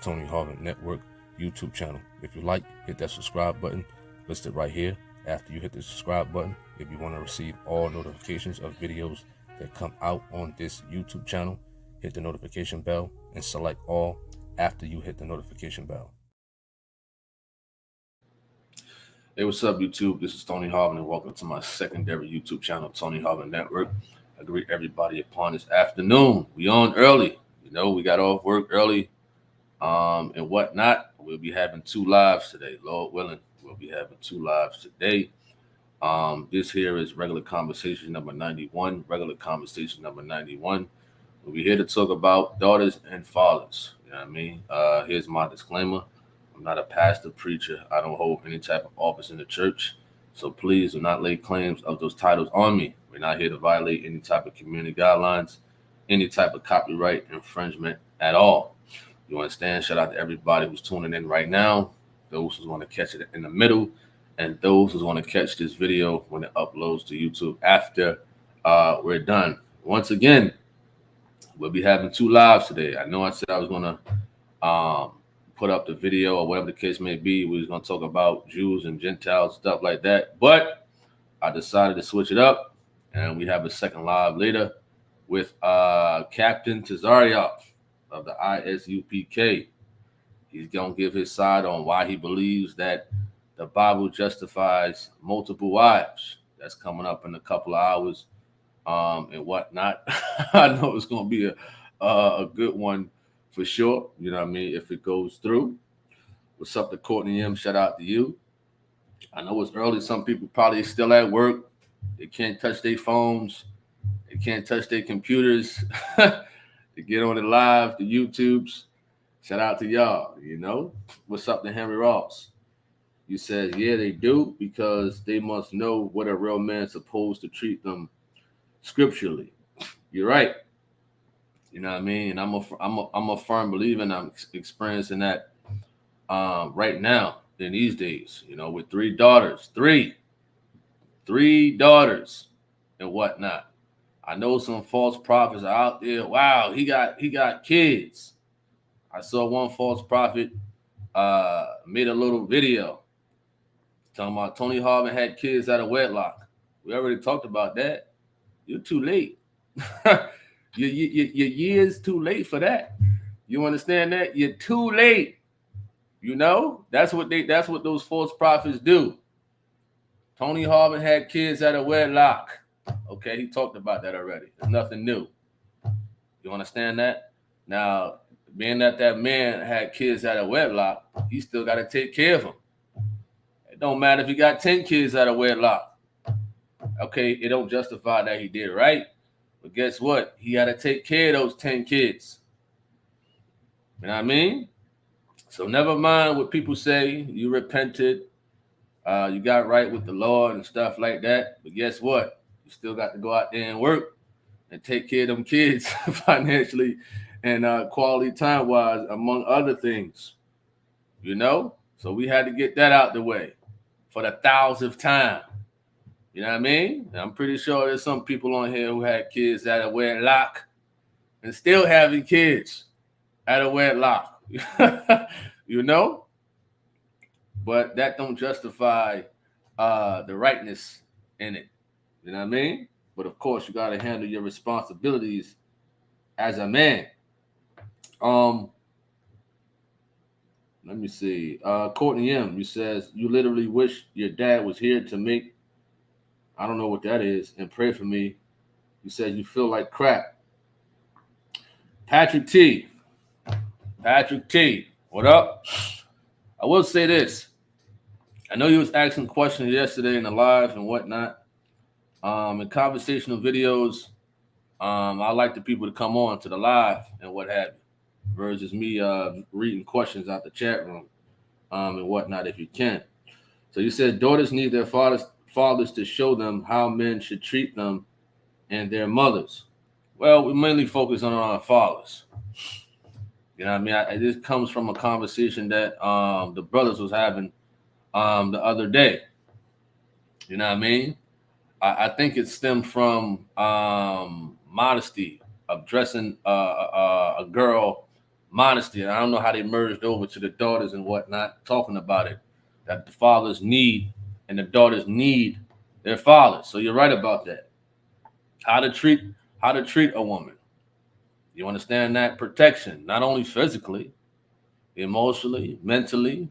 Tony Harvin Network YouTube channel. If you like, hit that subscribe button listed right here. After you hit the subscribe button, if you want to receive all notifications of videos that come out on this YouTube channel, hit the notification bell and select all after you hit the notification bell. Hey, what's up, YouTube? This is Tony Harvin, and welcome to my secondary YouTube channel, Tony Harvin Network. I greet everybody upon this afternoon. We on early. You know, we got off work early and whatnot. We'll be having 2 lives today. Lord willing, we'll be having 2 lives today. This here is regular conversation number 91. Regular conversation number 91. We're here to talk about daughters and fathers. You know what I mean? Here's my disclaimer. I'm not a pastor, preacher. I don't hold any type of office in the church. So please do not lay claims of those titles on me. We're not here to violate any type of community guidelines, any type of copyright infringement at all. You understand? Shout out to everybody who's tuning in right now, those who want to catch it in the middle, and those who want to catch this video when it uploads to YouTube after we're done. Once again, we'll be having 2 lives today. I know I said I was going to put up the video or whatever the case may be. We was going to talk about Jews and Gentiles, stuff like that. But I decided to switch it up, and we have a second live later with Captain Tazariot of the ISUPK. He's going to give his side on why he believes that the Bible justifies multiple wives. That's coming up in a couple of hours and whatnot. I know it's going to be a good one for sure. You know what I mean? If it goes through. What's up to Courtney M? Shout out to you. I know it's early. Some people probably still at work. They can't touch their phones. They can't touch their computers. They get on the live, the YouTubes. Shout out to y'all, you know. What's up to Henry Ross? You said, yeah, they do, because they must know what a real man's supposed to treat them scripturally. You're right. You know what I mean? And I'm a firm believer, and I'm experiencing that right now in these days, you know, with 3 daughters, three daughters and whatnot. I know some false prophets are out there. Wow, he got kids. I saw one false prophet made a little video talking about Tony Harvin had kids out of wedlock. We already talked about that. You're too late. Your year's too late for that. You understand that? You're too late. You know, that's what those false prophets do. Tony Harvin had kids out of wedlock. Okay, he talked about that already. There's nothing new. You understand that? Now, being that man had kids out of wedlock, he still got to take care of them. It don't matter if he got 10 kids out of wedlock. Okay, it don't justify that he did right. But guess what? He got to take care of those 10 kids. You know what I mean? So never mind what people say. You repented. You got right with the Lord and stuff like that. But guess what? You still got to go out there and work and take care of them kids financially and quality time-wise, among other things. You know? So we had to get that out the way for the 1,000th time. You know what I mean? And I'm pretty sure there's some people on here who had kids out of wedlock and still having kids out of wedlock. You know? But that don't justify the rightness in it. You know what I mean? But of course, you got to handle your responsibilities as a man. Let me see. Courtney M, you says, you literally wish your dad was here to make, I don't know what that is, and pray for me. You said you feel like crap. Patrick T, what up? I will say this. I know you was asking questions yesterday in the live and whatnot. In conversational videos, I like the people to come on to the live and what have you, versus me reading questions out the chat room and whatnot if you can. So you said daughters need their fathers to show them how men should treat them and their mothers. Well, we mainly focus on our fathers. You know what I mean? This comes from a conversation that the brothers was having the other day. You know what I mean? I think it stemmed from modesty of dressing a girl modesty. And I don't know how they merged over to the daughters and whatnot, talking about it, that the fathers need and the daughters need their fathers. So you're right about that. How to treat a woman. You understand that? Protection, not only physically, emotionally, mentally,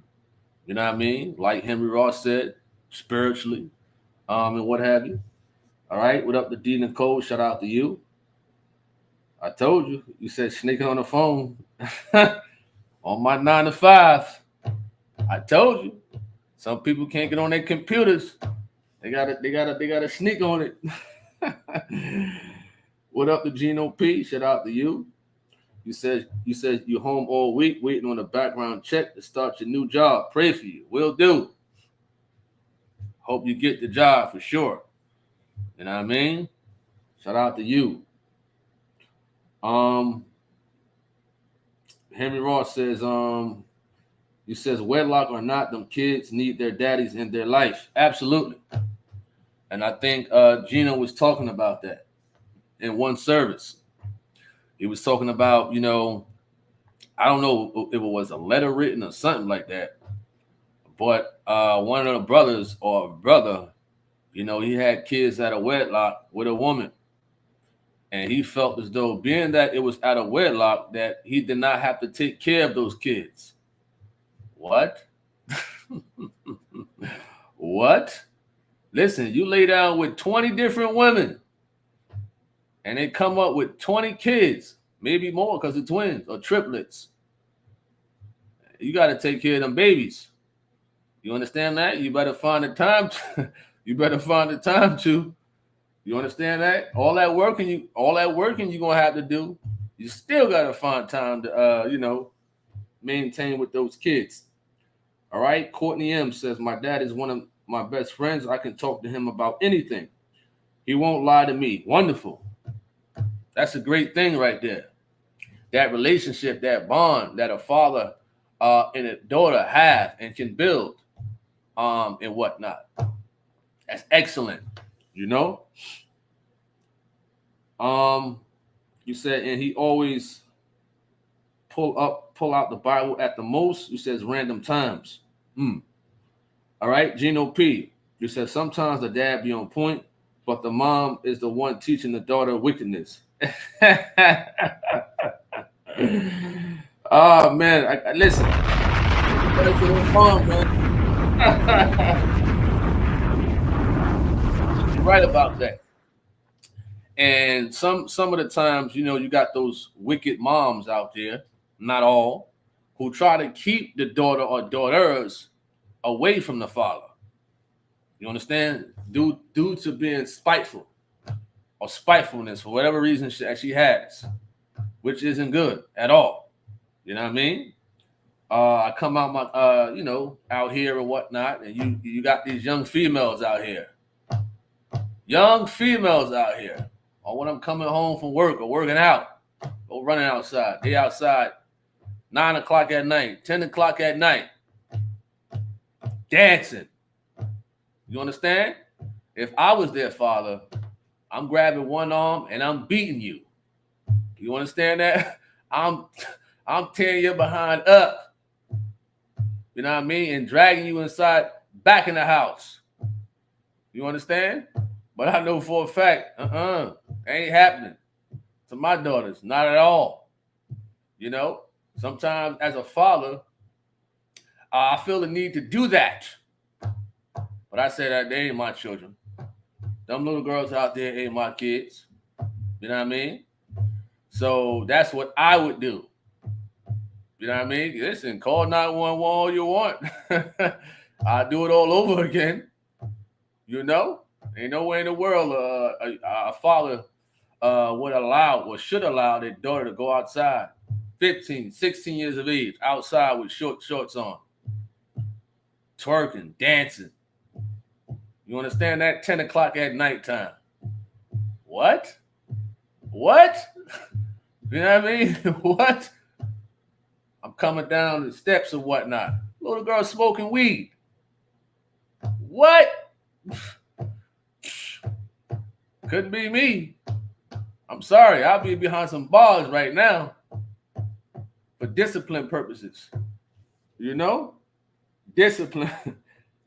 you know what I mean? Like Henry Ross said, spiritually, and what have you. All right. What up to D Nicole? Shout out to you. I told you. You said sneaking on the phone. On my 9 to 5. I told you. Some people can't get on their computers. They gotta sneak on it. What up to Gino P? Shout out to you. You said you home all week waiting on a background check to start your new job. Pray for you. Will do. Hope you get the job for sure. You know what I mean? Shout out to you. Henry Ross says, he says, wedlock or not, them kids need their daddies in their life. Absolutely. And I think Gino was talking about that in one service. He was talking about, you know, I don't know if it was a letter written or something like that, but one of the brothers or brother, you know, he had kids at a wedlock with a woman. And he felt as though, being that it was at a wedlock, that he did not have to take care of those kids. What? What? Listen, you lay down with 20 different women and they come up with 20 kids, maybe more because of twins or triplets. You got to take care of them babies. You understand that? You better find the time. You understand that? All that working you're gonna have to do. You still gotta find time to maintain with those kids. All right. Courtney M says, my dad is one of my best friends. I can talk to him about anything. He won't lie to me. Wonderful. That's a great thing right there. That relationship, that bond that a father and a daughter have and can build and whatnot. That's excellent. You know? You said, and he always pull out the Bible at the most. You says random times. All right, Gino P. You said sometimes the dad be on point, but the mom is the one teaching the daughter wickedness. Oh man, listen. Mom, man. You're right about that. And some of the times, you know, you got those wicked moms out there, not all, who try to keep the daughter or daughters away from the father. You understand? Due to being spiteful or spitefulness for whatever reason she has, which isn't good at all. You know what I mean? I come out out here and whatnot, and you got these young females out here. Or when I'm coming home from work or working out or running outside, they outside 9 o'clock at night, 10 o'clock at night, dancing. You understand? If I was their father, I'm grabbing one arm and I'm beating you. You understand that? I'm tearing your behind up. You know what I mean? And dragging you inside, back in the house. You understand? But I know for a fact, ain't happening to my daughters. Not at all. You know? Sometimes as a father, I feel the need to do that. But I say that they ain't my children. Them little girls out there ain't my kids. You know what I mean? So that's what I would do. You know what I mean? Listen, call 911 all you want. I'll do it all over again. You know? Ain't no way in the world a father would allow or should allow their daughter to go outside 15, 16 years of age, outside with shorts on, twerking, dancing. You understand that? 10 o'clock at nighttime. What? You know what I mean? What? I'm coming down the steps or whatnot. Little girl smoking weed. What? Couldn't be me. I'm sorry. I'll be behind some bars right now. for discipline purposes. You know, discipline,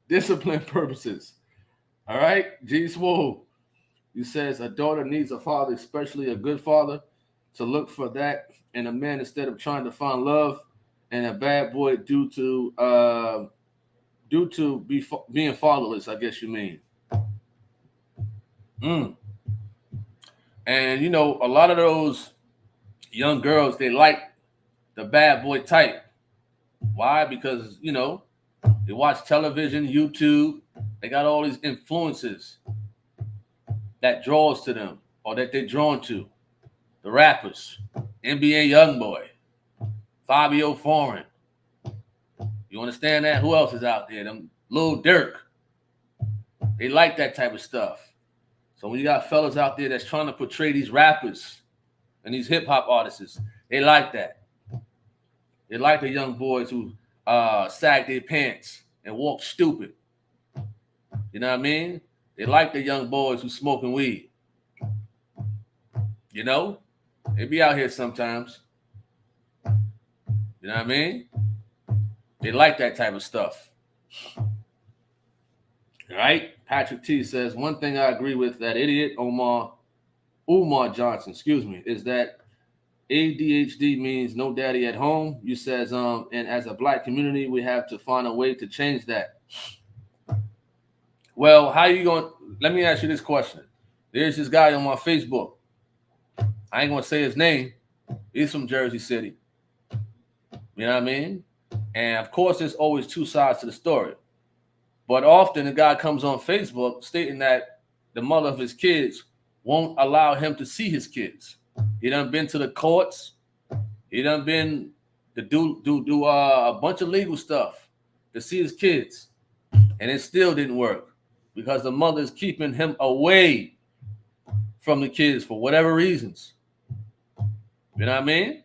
discipline purposes. All right, G Swole. He says a daughter needs a father, especially a good father, to look for that in a man instead of trying to find love and a bad boy due to being fatherless. I guess you mean. And you know, a lot of those young girls, they like the bad boy type. Why? Because you know they watch television, YouTube. They got all these influences that draws to them or that they're drawn to. The rappers, NBA YoungBoy, Fabio Foreign. You understand that? Who else is out there? Them Lil Durk. They like that type of stuff. So when you got fellas out there that's trying to portray these rappers and these hip hop artists, they like that. They like the young boys who sag their pants and walk stupid. You know what I mean? They like the young boys who smoking weed. You know? They be out here sometimes. You know what I mean? They like that type of stuff. All right? Patrick T says, one thing I agree with that idiot Umar Johnson, is that ADHD means no daddy at home. You says, and as a black community, we have to find a way to change that. Well, how you going? Let me ask you this question. There's this guy on my Facebook. I ain't gonna say his name. He's from Jersey City. You know what I mean? And of course, there's always two sides to the story. But often the guy comes on Facebook stating that the mother of his kids won't allow him to see his kids. He done been to the courts. He done been to do a bunch of legal stuff to see his kids. And it still didn't work because the mother is keeping him away from the kids for whatever reasons. You know what I mean?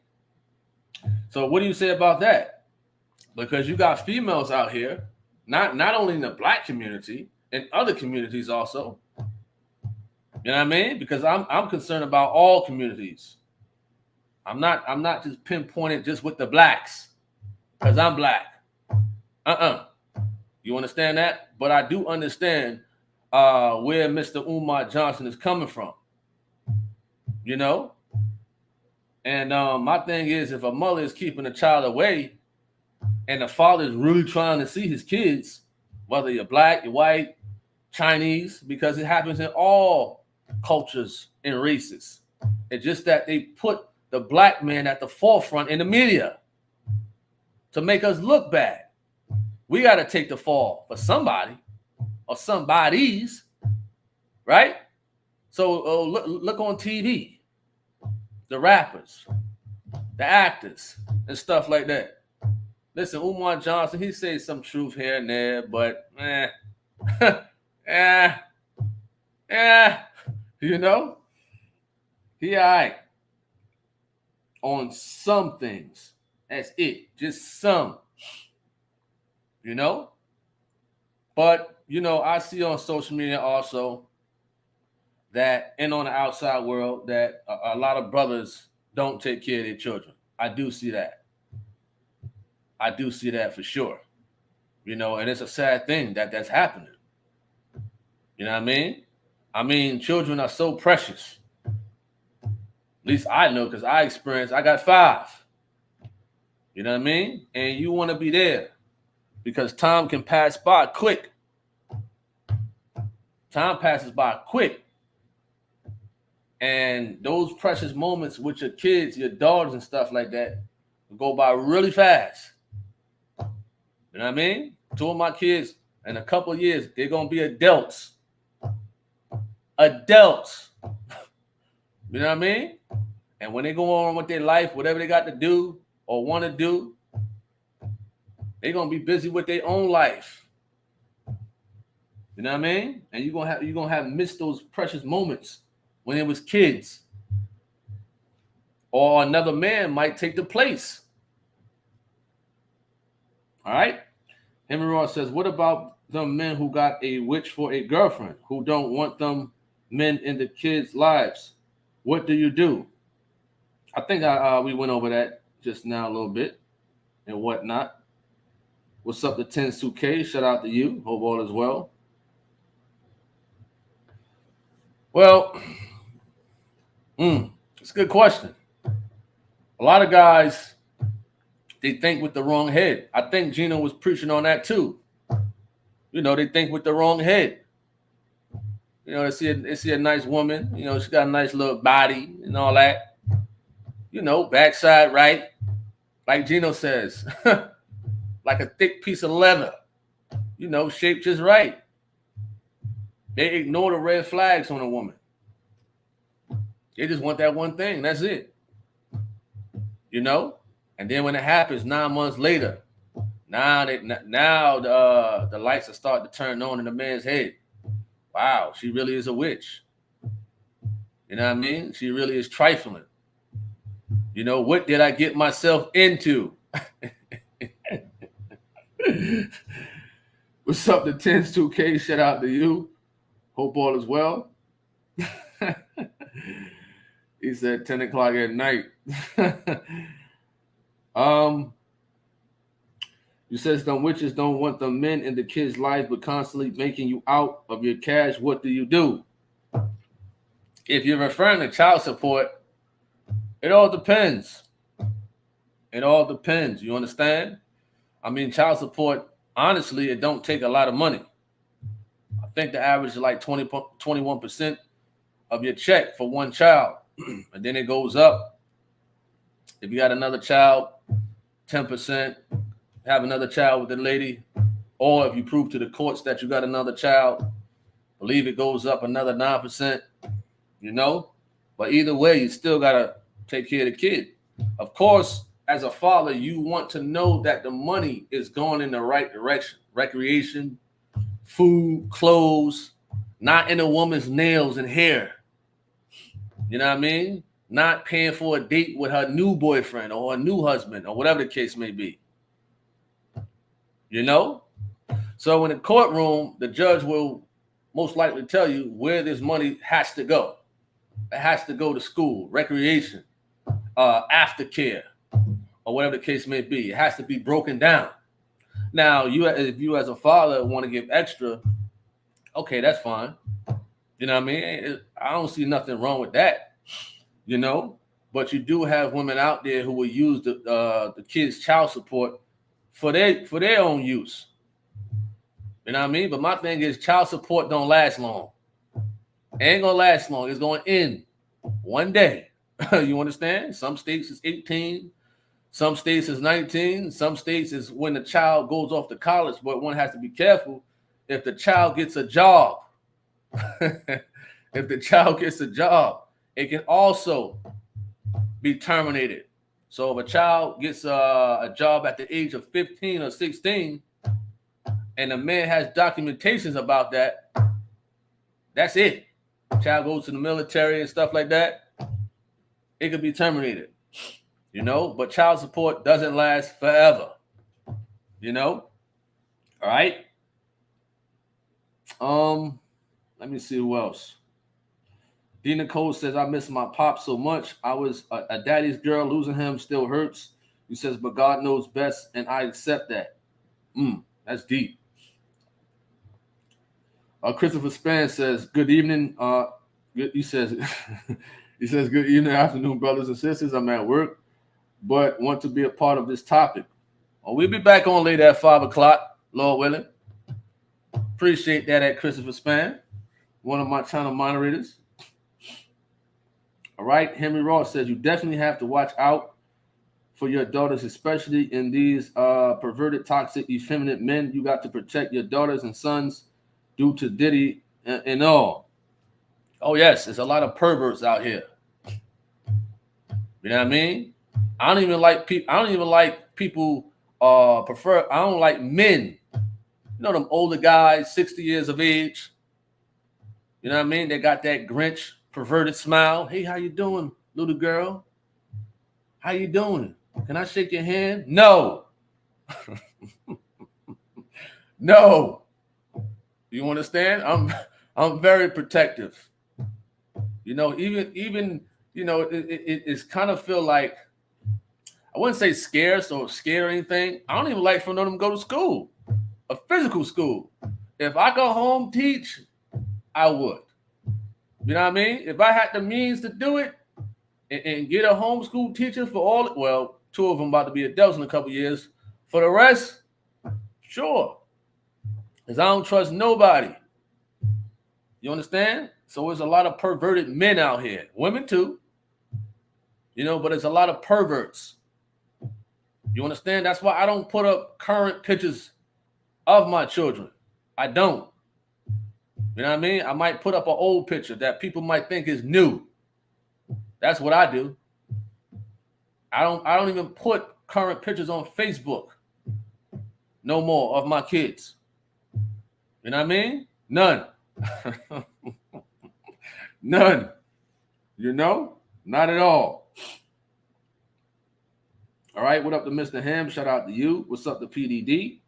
So what do you say about that? Because you got females out here, not only in the black community, in other communities also. You know what I mean? Because I'm concerned about all communities. I'm not just pinpointed just with the blacks because I'm black. You understand that? But I do understand where Mr. Umar Johnson is coming from. You know? And my thing is, if a mother is keeping a child away and the father is really trying to see his kids, whether you're black, you're white, Chinese, because it happens in all cultures and races. It's just that they put the black man at the forefront in the media to make us look bad. We got to take the fall for somebody or somebody's, right? So look on TV, the rappers, the actors, and stuff like that. Listen, Umar Johnson, he says some truth here and there, but you know, he all right on some things. That's it, just some. You know? But, you know, I see on social media also that, and on the outside world, that a lot of brothers don't take care of their children. I do see that. I do see that for sure. You know, and it's a sad thing that that's happening. You know what I mean? I mean, children are so precious. At least I know because I got 5. You know what I mean? And you want to be there. Because time can pass by quick. Time passes by quick. And those precious moments with your kids, your daughters and stuff like that will go by really fast. You know what I mean? 2 of my kids, in a couple of years, they're going to be adults. Adults. You know what I mean? And when they go on with their life, whatever they got to do or want to do, they're gonna be busy with their own life. You know what I mean? And you're gonna have missed those precious moments when it was kids. Or another man might take the place. All right? Henry Ross says, what about the men who got a witch for a girlfriend who don't want them men in the kids' lives? What do you do? I think we went over that just now a little bit and whatnot. What's up to 102K? Shout out to you. Hope all is well. Well, it's a good question. A lot of guys, they think with the wrong head. I think Gino was preaching on that too. You know, they think with the wrong head. You know, they see a nice woman. You know, she got a nice little body and all that. You know, backside right, like Gino says, like a thick piece of leather. You know, shaped just right. They ignore the red flags on a woman. They just want that one thing. That's it. You know? And then when it happens 9 months later, now the lights are starting to turn on in the man's head. Wow, she really is a witch. You know what I mean? She really is trifling. You know, what did I get myself into? What's up to 102K? Shout out to you. Hope all is well. He said 10 o'clock at night. You said some witches don't want the men in the kids' life, but constantly making you out of your cash. What do you do? If you're referring to child support, it all depends. It all depends. You understand? I mean, child support, honestly, it don't take a lot of money. I think the average is like 21% of your check for one child. And then it goes up. If you got another child, 10%. Have another child with the lady. Or if you prove to the courts that you got another child, I believe it goes up another 9%. You know? But either way, you still got to take care of the kid. Of course, as a father, you want to know that the money is going in the right direction. Recreation, food, clothes, not in a woman's nails and hair. You know what I mean? Not paying for a date with her new boyfriend or a new husband or whatever the case may be. You know? So in the courtroom, the judge will most likely tell you where this money has to go. It has to go to school, recreation, aftercare, or whatever the case may be. It has to be broken down. Now, if you as a father want to give extra, okay, that's fine. You know what I mean? I don't see nothing wrong with that. You know, but you do have women out there who will use the kids' child support for their own use. You know what I mean? But my thing is, child support don't last long. It ain't gonna last long. It's going to end one day. You understand? Some states is 18, some states is 19, some states is when the child goes off to college. But one has to be careful. If the child gets a job, if the child gets a job, it can also be terminated. So if a child gets a job at the age of 15 or 16, and the man has documentations about that, that's it. Child goes to the military and stuff like that, it could be terminated. You know, but child support doesn't last forever. You know? All right. Let me see who else. Dina Cole says, I miss my pop so much. I was a daddy's girl. Losing him still hurts. He says, but God knows best, and I accept that. That's deep. Christopher Span says, good evening. He says, good evening, afternoon, brothers and sisters. I'm at work, but want to be a part of this topic. Well, we'll be back on later at 5 o'clock, Lord willing. Appreciate that at Christopher Span, one of my channel moderators. All right. Henry Ross says, you definitely have to watch out for your daughters, especially in these perverted, toxic, effeminate men. You got to protect your daughters and sons due to Diddy and all. Oh, yes. There's a lot of perverts out here. You know what I mean? I don't even like people prefer. I don't like men. You know, them older guys, 60 years of age. You know what I mean? They got that Grinch perverted smile. Hey, how you doing, little girl? How you doing? Can I shake your hand? No. No. You understand? I'm very protective. You know, even you know, it's kind of feel like I wouldn't say scarce or scare or anything. I don't even like for them to go to school, a physical school. If I go home teach, I would. You know what I mean? If I had the means to do it and get a homeschool teacher for all, well, 2 of them about to be adults in a couple years. For the rest, sure. Because I don't trust nobody. You understand? So there's a lot of perverted men out here. Women too. But there's a lot of perverts. You understand? That's why I don't put up current pictures of my children. I don't. You know what I mean? I might put up an old picture that people might think is new. That's what I do. I don't even put current pictures on Facebook no more of my kids. You know what I mean? None. None. Not at all. All right, what up to Mr. Ham? Shout out to you. What's up to PDD?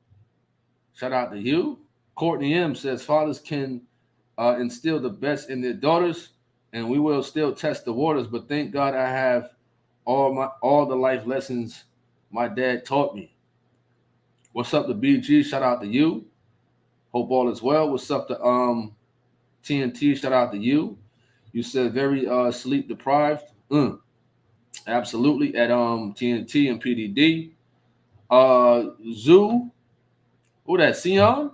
Shout out to you. Courtney M says fathers can instill the best in their daughters, and we will still test the waters. But thank God I have all the life lessons my dad taught me. What's up to BG? Shout out to you. Hope all is well. What's up to TNT? Shout out to you. You said very sleep deprived. Absolutely at TNT and PDD. Zoo. Who that? Sion?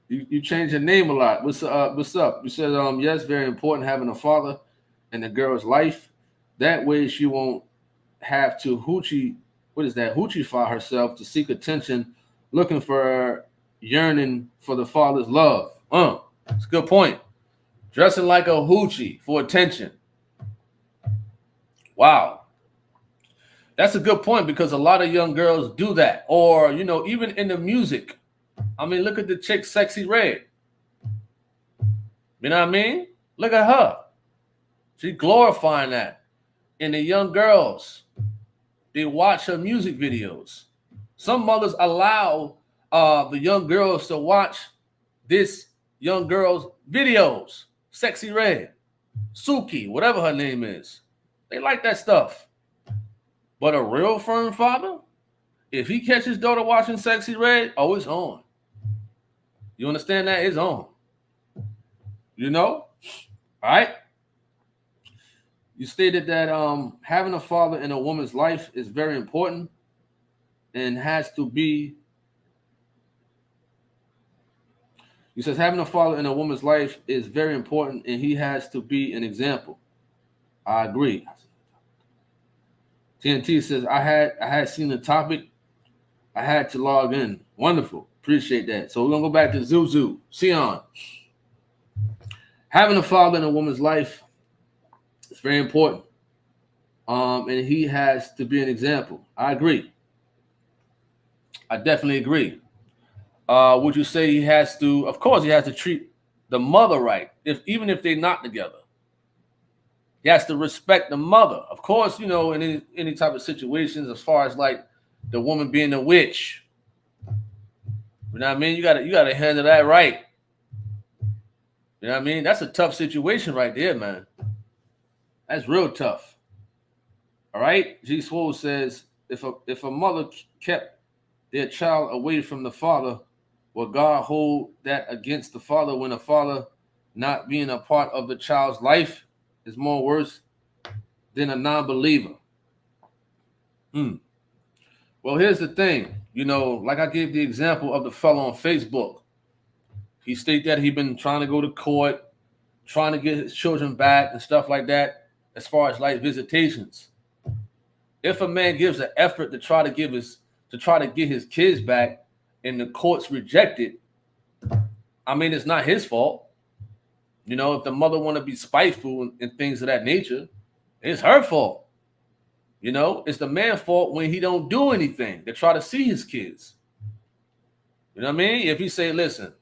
You change your name a lot. What's up? You said yes, very important having a father in the girl's life. That way she won't have to hoochify herself to seek attention, looking for yearning for the father's love. That's a good point. Dressing like a hoochie for attention. Wow. That's a good point because a lot of young girls do that. Or, even in the music. I mean, look at the chick Sexy Red. You know what I mean? Look at her. She's glorifying that. And the young girls, they watch her music videos. Some mothers allow the young girls to watch this young girl's videos. Sexy Red, Suki, whatever her name is. They like that stuff. But a real firm father, if he catches his daughter watching Sexy Red, it's on. You understand that? It's on. All right? You stated that having a father in a woman's life is very important and has to be. He says having a father in a woman's life is very important and he has to be an example. I agree. TNT says I had seen the topic. I had to log in. Wonderful. Appreciate that. So we're gonna go back to Zuzu. Sion. Having a father in a woman's life is very important. And he has to be an example. I agree. I definitely agree. Would you say he has to? Of course, he has to treat the mother right. Even if they're not together, he has to respect the mother. Of course, in any type of situations, as far as like the woman being a witch. You know what I mean? You gotta handle that right. You know what I mean? That's a tough situation right there, man. That's real tough. All right. G Swole says if a mother kept their child away from the father, will God hold that against the father when a father not being a part of the child's life is more worse than a non-believer? Well, here's the thing. Like I gave the example of the fellow on Facebook. He stated that he'd been trying to go to court, trying to get his children back and stuff like that, as far as like visitations. If a man gives an effort to try to get his kids back and the courts reject it, I mean, it's not his fault. If the mother want to be spiteful and things of that nature, it's her fault. It's the man's fault when he don't do anything to try to see his kids. You know what I mean? If he say, listen,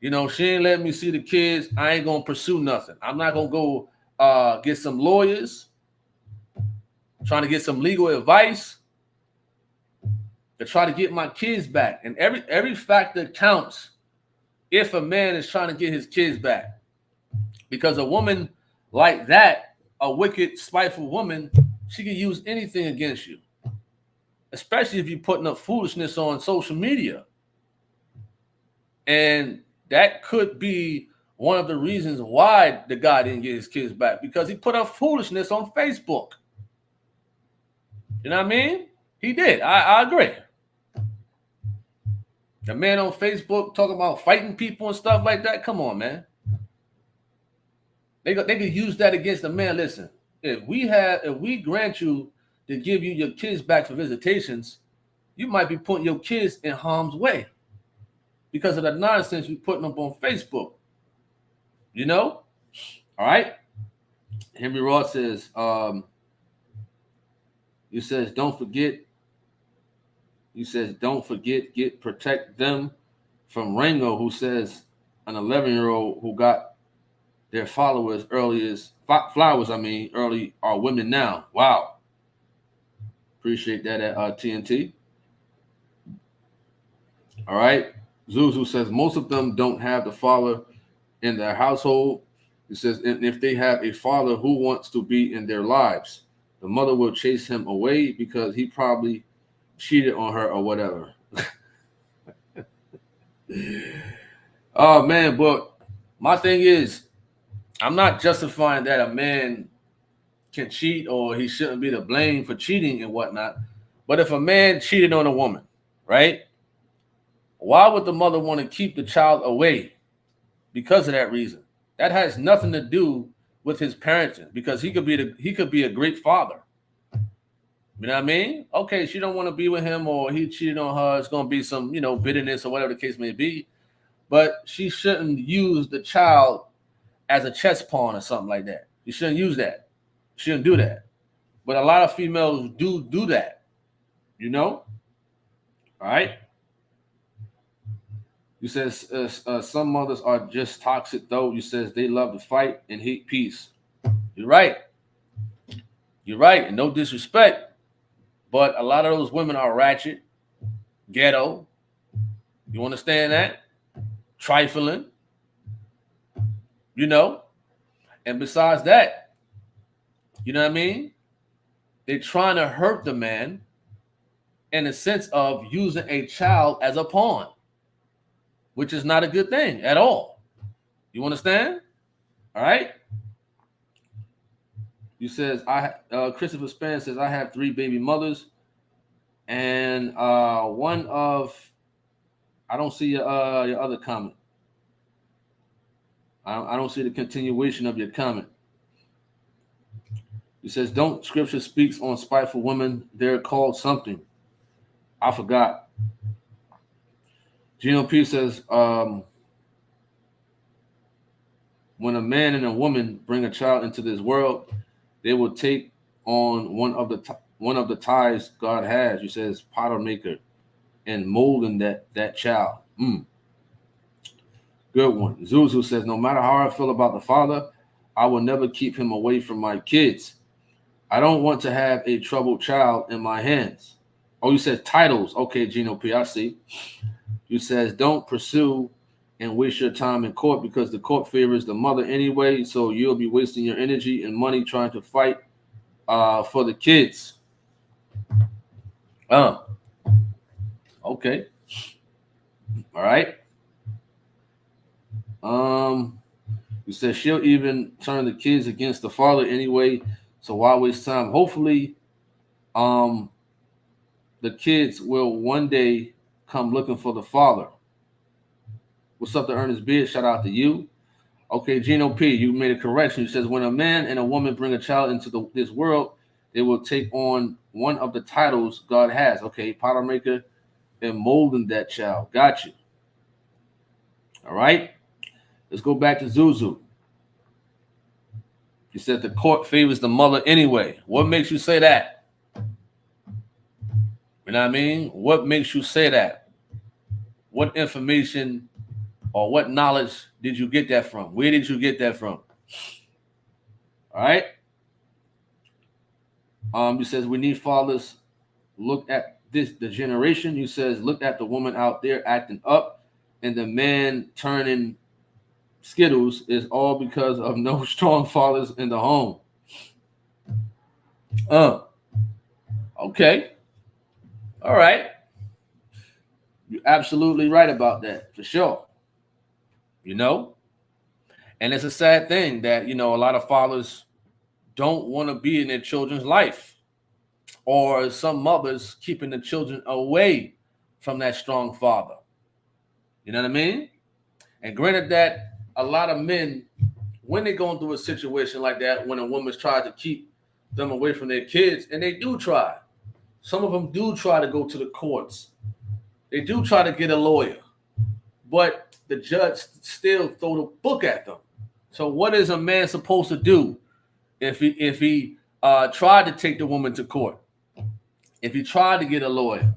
she ain't letting me see the kids, I ain't going to pursue nothing. I'm not going to go get some lawyers, trying to get some legal advice to try to get my kids back. And every factor counts if a man is trying to get his kids back. Because a woman like that, a wicked, spiteful woman, She can use anything against you, especially if you're putting up foolishness on social media. And that could be one of the reasons why the guy didn't get his kids back, because he put up foolishness on Facebook. You know what I mean? He did. I agree. The man on Facebook talking about fighting people and stuff like that. Come on, man. They could use that against the man. Listen, if we grant you to give you your kids back for visitations, you might be putting your kids in harm's way because of the nonsense you're putting up on Facebook. You know? All right. Henry Ross says, he says, don't forget, protect them from Rango, who says an 11-year-old who got their followers early are women now. Wow. Appreciate that at TNT. All right. Zuzu says most of them don't have the father in their household. He says, and if they have a father who wants to be in their lives, the mother will chase him away because he probably cheated on her or whatever. Oh, man. But my thing is, I'm not justifying that a man can cheat or he shouldn't be to blame for cheating and whatnot. But if a man cheated on a woman, right? Why would the mother want to keep the child away because of that reason? That has nothing to do with his parenting, because he could be a great father. You know what I mean? Okay, she don't want to be with him or he cheated on her. It's going to be some, bitterness or whatever the case may be. But she shouldn't use the child as a chess pawn or something like that. You shouldn't use that. Shouldn't do that. But a lot of females do that. All right? You says some mothers are just toxic, though. You says they love to fight and hate peace. You're right. And no disrespect, but a lot of those women are ratchet, ghetto. You understand that? Trifling. And besides that, you know what I mean? They're trying to hurt the man in the sense of using a child as a pawn, which is not a good thing at all. You understand? All right? You says, Christopher Span says, I have 3 baby mothers, and one of, I don't see your other comment. I don't see the continuation of your comment. He says, don't Scripture speaks on spiteful women. They're called something. I forgot. Gino P says, when a man and a woman bring a child into this world, they will take on one of the ties God has. He says, potter maker, and molding that child. Good one. Zuzu says, no matter how I feel about the father, I will never keep him away from my kids. I don't want to have a troubled child in my hands. Oh, you said titles. Okay, Gino P, I see. You says, don't pursue and waste your time in court because the court favors the mother anyway, so you'll be wasting your energy and money trying to fight for the kids. Okay. All right. You said she'll even turn the kids against the father anyway, so why waste time? Hopefully, the kids will one day come looking for the father. What's up to Ernest Beard? Shout out to you. Okay, Gino P, you made a correction. You says when a man and a woman bring a child into this world, they will take on one of the titles God has. Okay, potter maker and molding that child. Got you. All right. Let's go back to Zuzu. He said the court favors the mother anyway. What makes you say that? You know what I mean? What makes you say that? What information or what knowledge did you get that from? Where did you get that from? All right. He says we need fathers. Look at the generation. He says look at the woman out there acting up and the man turning Skittles is all because of no strong fathers in the home. Okay. All right. You're absolutely right about that, for sure. You know? And it's a sad thing that, a lot of fathers don't want to be in their children's life, or some mothers keeping the children away from that strong father. You know what I mean? And granted that a lot of men, when they're going through a situation like that, when a woman's tried to keep them away from their kids, and they do try. Some of them do try to go to the courts. They do try to get a lawyer, but the judge still throw the book at them. So what is a man supposed to do if he tried to take the woman to court? If he tried to get a lawyer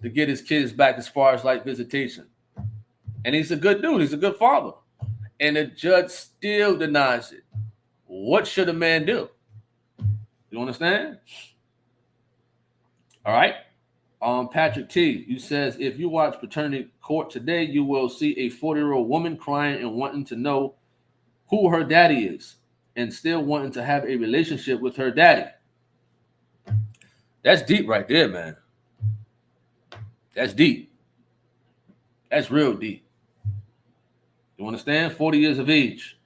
to get his kids back as far as like visitation, and he's a good dude, he's a good father, and the judge still denies it. What should a man do? You understand? All right. Patrick T, you says if you watch Paternity Court today, you will see a 40-year-old woman crying and wanting to know who her daddy is, and still wanting to have a relationship with her daddy. That's deep right there, man. That's deep. That's real deep. You understand? 40 years of age.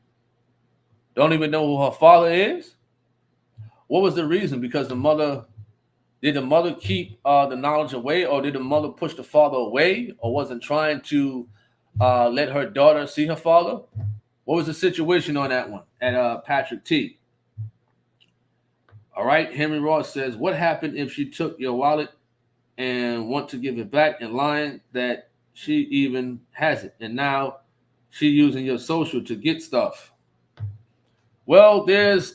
Don't even know who her father is. What was the reason? Because did the mother keep the knowledge away, or did the mother push the father away, or wasn't trying to let her daughter see her father? What was the situation on that one? And Patrick T. All right. Henry Ross says, what happened if she took your wallet and want to give it back and lying that she even has it, and now she using your social to get stuff? Well, there's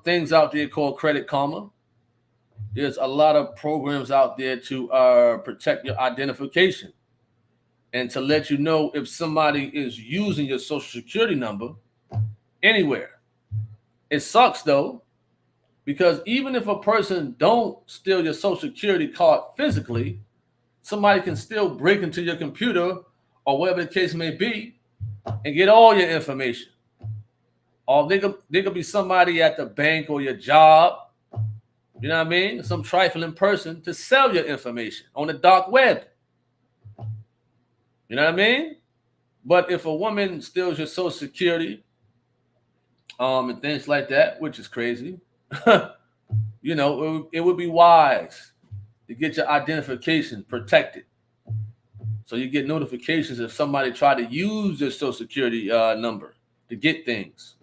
things out there called Credit Karma. There's a lot of programs out there to protect your identification and to let you know if somebody is using your social security number anywhere. It sucks though, because even if a person don't steal your social security card physically, somebody can still break into your computer or whatever the case may be and get all your information. Or they could be somebody at the bank or your job, you know what I mean? Some trifling person to sell your information on the dark web. You know what I mean? But if a woman steals your social security, and things like that, which is crazy, it would be wise to get your identification protected, so you get notifications if somebody try to use your social security number to get things.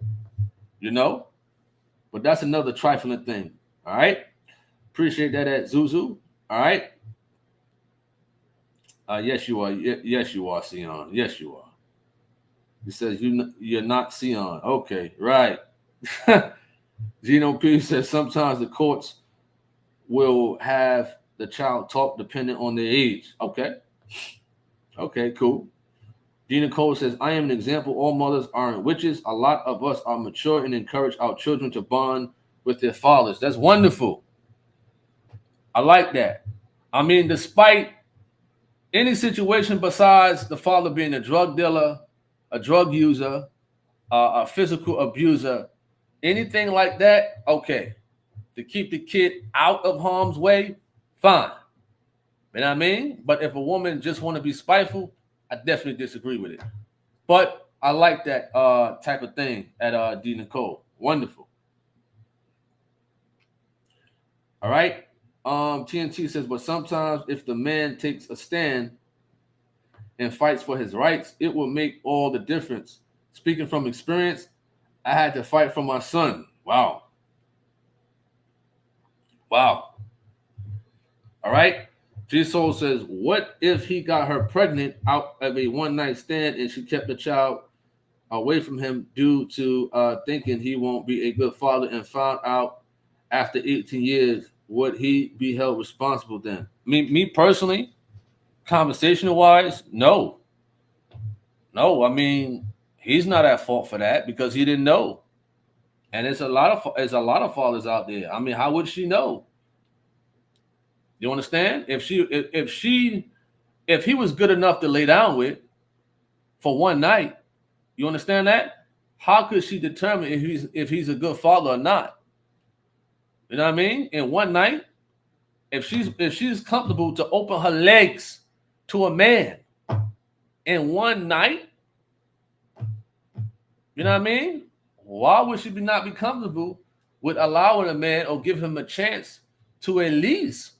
But that's another trifling thing. All right. Appreciate that at Zuzu. All right. Yes, you are. Yes, you are, Sion. Yes, you are. He says you're not Sion. Okay, right. Gino P says sometimes the courts will have the child talk depending on their age. Okay. Okay, cool. Gina Cole says, I am an example. All mothers aren't witches. A lot of us are mature and encourage our children to bond with their fathers. That's wonderful. I like that. I mean, despite any situation besides the father being a drug dealer, a drug user, a physical abuser, anything like that, okay. To keep the kid out of harm's way, fine. You know what I mean? But if a woman just want to be spiteful, I definitely disagree with it. But I like that type of thing at D. Nicole. Wonderful. All right. TNT says, but sometimes if the man takes a stand and fights for his rights, it will make all the difference. Speaking from experience, I had to fight for my son. Wow. Wow. All right. G Soul says, what if he got her pregnant out of a one-night stand and she kept the child away from him due to thinking he won't be a good father, and found out after 18 years? Would he be held responsible then? Me personally, conversational-wise, no. No, I mean, he's not at fault for that because he didn't know. And there's a lot of fathers out there. I mean, how would she know? You understand? If he was good enough to lay down with for one night, you understand that? How could she determine if he's a good father or not? You know what I mean? In one night, if she's comfortable to open her legs to a man in one night, you know what I mean? Why would she not be comfortable with allowing a man or give him a chance to at least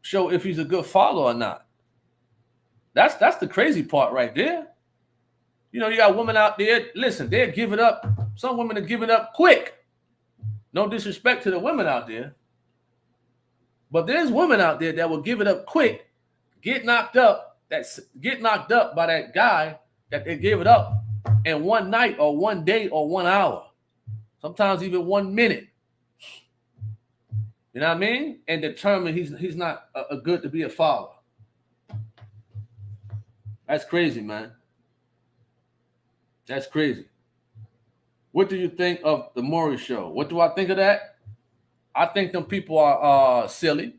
show if he's a good father or not? That's the crazy part right there. You know, you got women out there, listen, they're giving up. Some women are giving up quick. No disrespect to the women out there. But there's women out there that will give it up quick, get knocked up by that guy that they gave it up in one night or one day or 1 hour. Sometimes even 1 minute. You know what I mean? And determine he's not a good to be a father. That's crazy, man. That's crazy. What do you think of the Maury show? What do I think of that? I think them people are silly.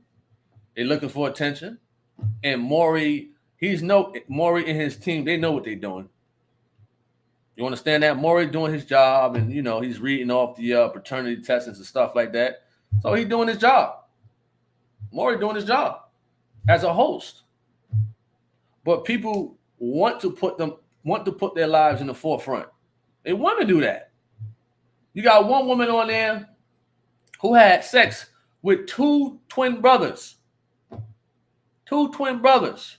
They're looking for attention. And Maury and his team, they know what they're doing. You understand that? Maury doing his job, and he's reading off the paternity tests and stuff like that. So he's doing his job. Maury doing his job as a host. But people want to put their lives in the forefront. They want to do that. You got one woman on there who had sex with two twin brothers. Two twin brothers.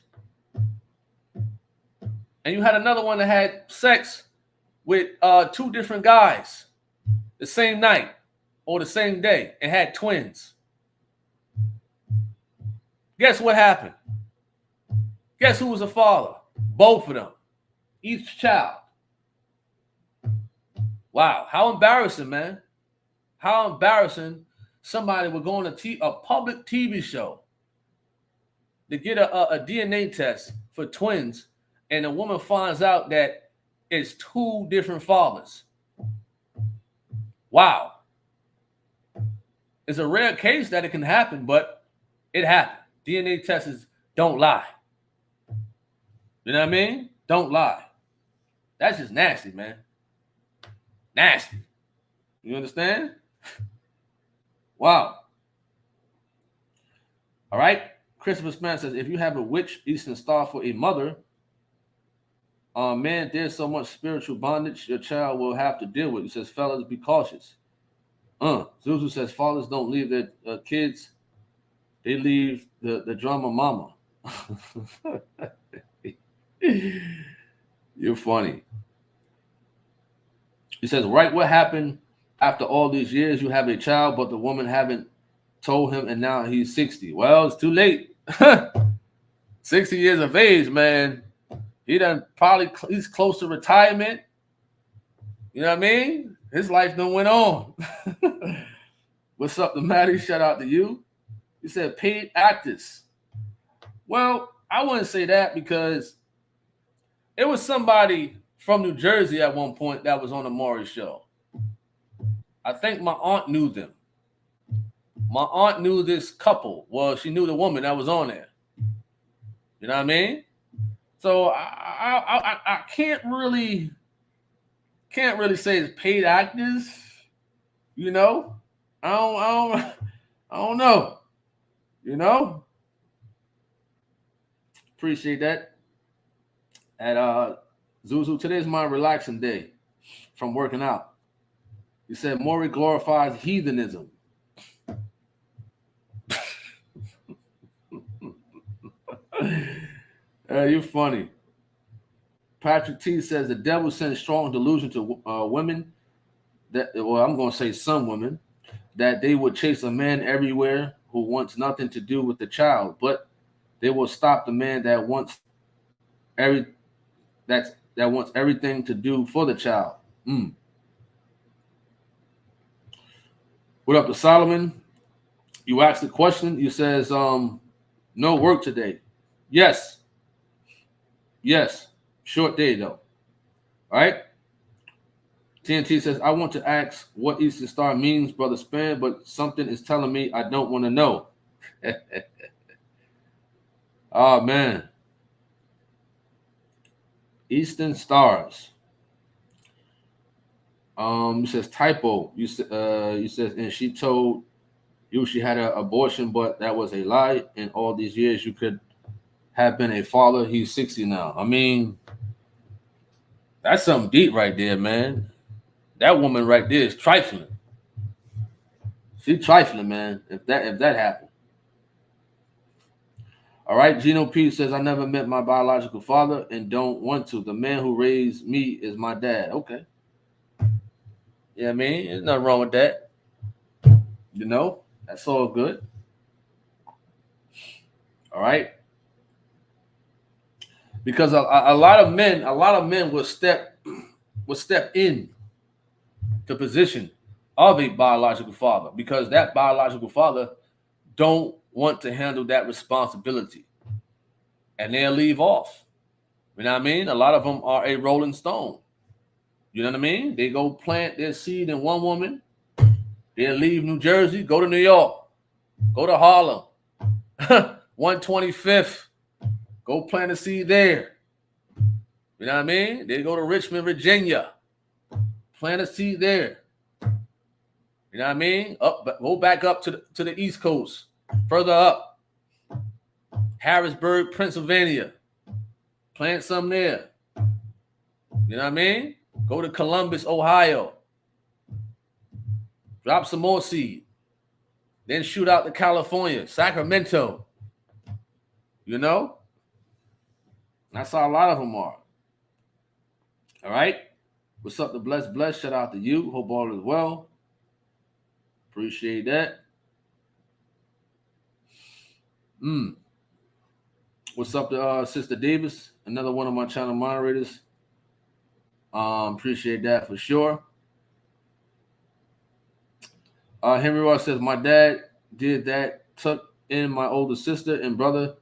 And you had another one that had sex with two different guys the same night or the same day and had twins. Guess what happened? Guess who was the father? Both of them. Each child. Wow. How embarrassing, man. How embarrassing somebody would go on a public TV show to get a DNA test for twins, and a woman finds out that it's two different fathers. Wow. It's a rare case that it can happen, but it happened. DNA tests don't lie. You know what I mean? Don't lie. That's just nasty, man. Nasty. You understand? Wow. All right. Christopher Span says, if you have a witch Eastern Star for a mother, man, there's so much spiritual bondage your child will have to deal with. He says, fellas, be cautious. Zuzu says, fathers don't leave their kids. They leave the drama mama. You're funny. He says, right, what happened after all these years? You have a child, but the woman haven't told him, and now he's 60. Well, it's too late. 60 years of age, man. He's close to retirement. You know what I mean? His life done went on. What's up, the Maddie? Shout out to you. He said paid actors. Well, I wouldn't say that because it was somebody from New Jersey at one point that was on the Maury show. I think my aunt knew them. My aunt knew this couple. Well, she knew the woman that was on there. You know what I mean? So I can't really say it's paid actors. You know, I don't know. You know, appreciate that. At Zuzu, today's my relaxing day from working out. He said Maury glorifies heathenism. You're funny. Patrick T says the devil sends strong delusion to women I'm going to say some women, that they would chase a man everywhere who wants nothing to do with the child, but they will stop the man that wants everything to do for the child. What up to Solomon? You asked the question. You says, no work today. Yes. Short day though. All right. TNT says, I want to ask what Eastern Star means, Brother Span, but something is telling me I don't want to know. Oh, man. Eastern Stars. He says typo. You says, and she told She had an abortion, but that was a lie. In all these years, you could have been a father. He's 60 now. I mean, that's something deep right there, man. That woman right there is trifling. She's trifling, man. If that happened. All right, Gino P says, I never met my biological father and don't want to. The man who raised me is my dad. Okay. Yeah, I mean, there's nothing wrong with that. You know, that's all good. All right. Because a lot of men will step in the position of a biological father because that biological father don't want to handle that responsibility. And they'll leave off. You know what I mean? A lot of them are a rolling stone. You know what I mean? They go plant their seed in one woman. They'll leave New Jersey, go to New York, go to Harlem, 125th, go plant a seed there. You know what I mean? They go to Richmond, Virginia, plant a seed there. You know what I mean? Go back up to the East Coast, further up, Harrisburg, Pennsylvania, plant some there. You know what I mean? Go to Columbus, Ohio. Drop some more seed. Then shoot out to California, Sacramento. You know? That's how a lot of them are. All right? What's up to Bless? Shout out to you. Hope all is well. Appreciate that. What's up to Sister Davis? Another one of my channel moderators. Appreciate that for sure. Henry Ross says, my dad did that, took in my older sister and brother,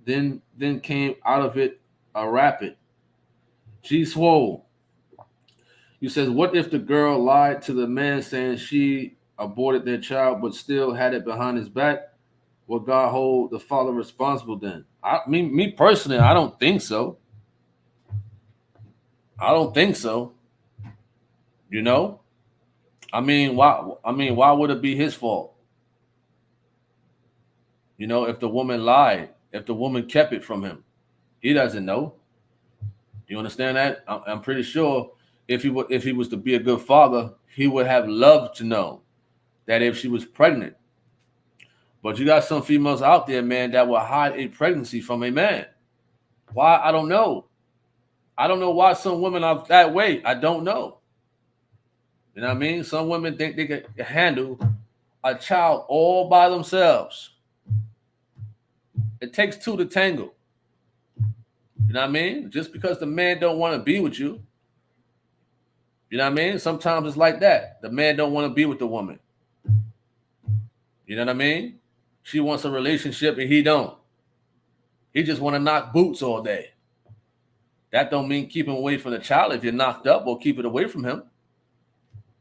then came out of it a rapid. G Swole. He says, what if the girl lied to the man saying she aborted their child but still had it behind his back? Will God hold the father responsible then? Me personally, I don't think so. I don't think so. You know? I mean, why would it be his fault? You know, if the woman lied, if the woman kept it from him, he doesn't know. You understand that? I'm pretty sure if he was to be a good father, he would have loved to know that if she was pregnant. But you got some females out there, man, that will hide a pregnancy from a man. Why? I don't know. I don't know why some women are that way. I don't know. You know what I mean? Some women think they can handle a child all by themselves. It takes two to tango. You know what I mean? Just because the man don't want to be with you. You know what I mean? Sometimes it's like that. The man don't want to be with the woman. You know what I mean? She wants a relationship and he don't. He just want to knock boots all day. That don't mean keep him away from the child if you're knocked up or keep it away from him.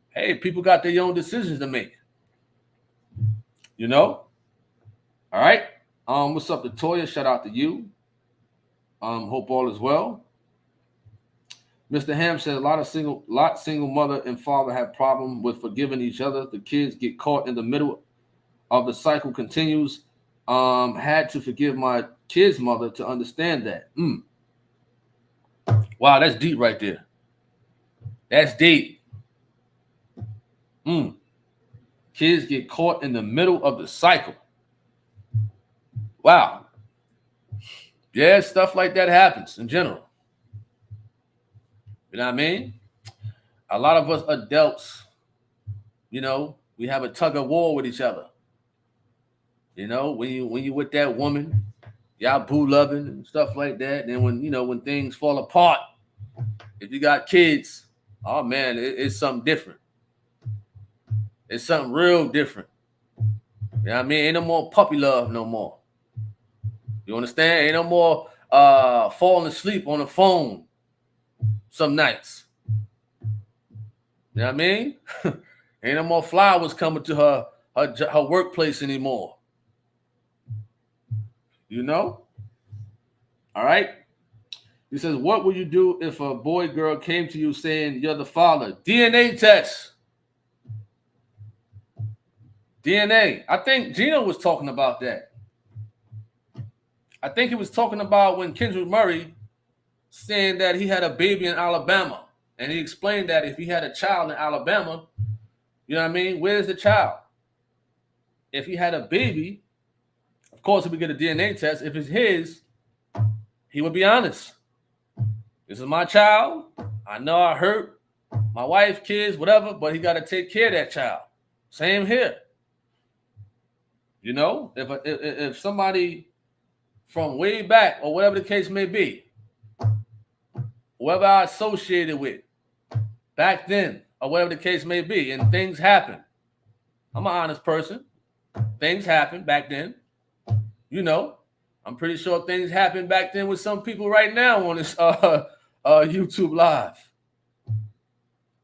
Hey, people got their own decisions to make. You know? All right. What's up, Latoya? Shout out to you. Hope all is well. Mr. Ham says a lot single mother and father have problem with forgiving each other. The kids get caught in the middle of the cycle continues. Had to forgive my kid's mother to understand that. Wow, that's deep right there. That's deep. Kids get caught in the middle of the cycle. Wow. Yeah, stuff like that happens in general. You know what I mean? A lot of us adults, you know, we have a tug of war with each other. You know, when you with that woman, y'all boo loving and stuff like that. And then when things fall apart, if you got kids, oh man, it's something different. It's something real different. You know what I mean? Ain't no more puppy love no more. You understand? Ain't no more falling asleep on the phone some nights. You know what I mean? Ain't no more flowers coming to her workplace anymore. You know? All right? He says, what would you do if a boy girl came to you saying you're the father? DNA test. DNA. I think Gino was talking about that. I think he was talking about when Kendrick Murray saying that he had a baby in Alabama. And he explained that if he had a child in Alabama, you know what I mean? Where's the child? If he had a baby, of course, he would get a DNA test. If it's his, he would be honest. This is my child. I know I hurt my wife, kids, whatever, but he got to take care of that child. Same here. You know, if somebody from way back or whatever the case may be, whoever I associated with back then or whatever the case may be, and things happen. I'm an honest person. Things happened back then. You know, I'm pretty sure things happened back then with some people right now on this YouTube Live.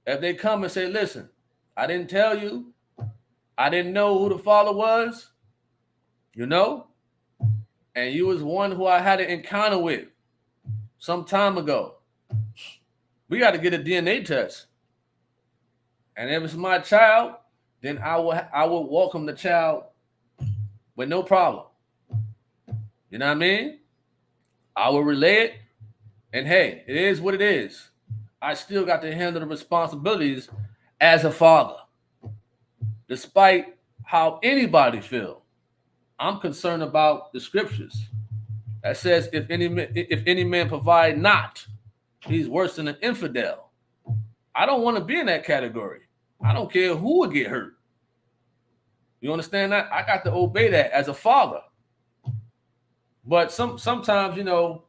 If they come and say, listen, I didn't tell you, I didn't know who the father was, you know, and you was one who I had an encounter with some time ago. We got to get a DNA test. And if it's my child, then I will welcome the child with no problem. You know what I mean? I will relay it. And hey, it is what it is. I still got to handle the responsibilities as a father. Despite how anybody feel, I'm concerned about the scriptures. That says, if any man provide not, he's worse than an infidel. I don't want to be in that category. I don't care who would get hurt. You understand that? I got to obey that as a father. But sometimes, you know,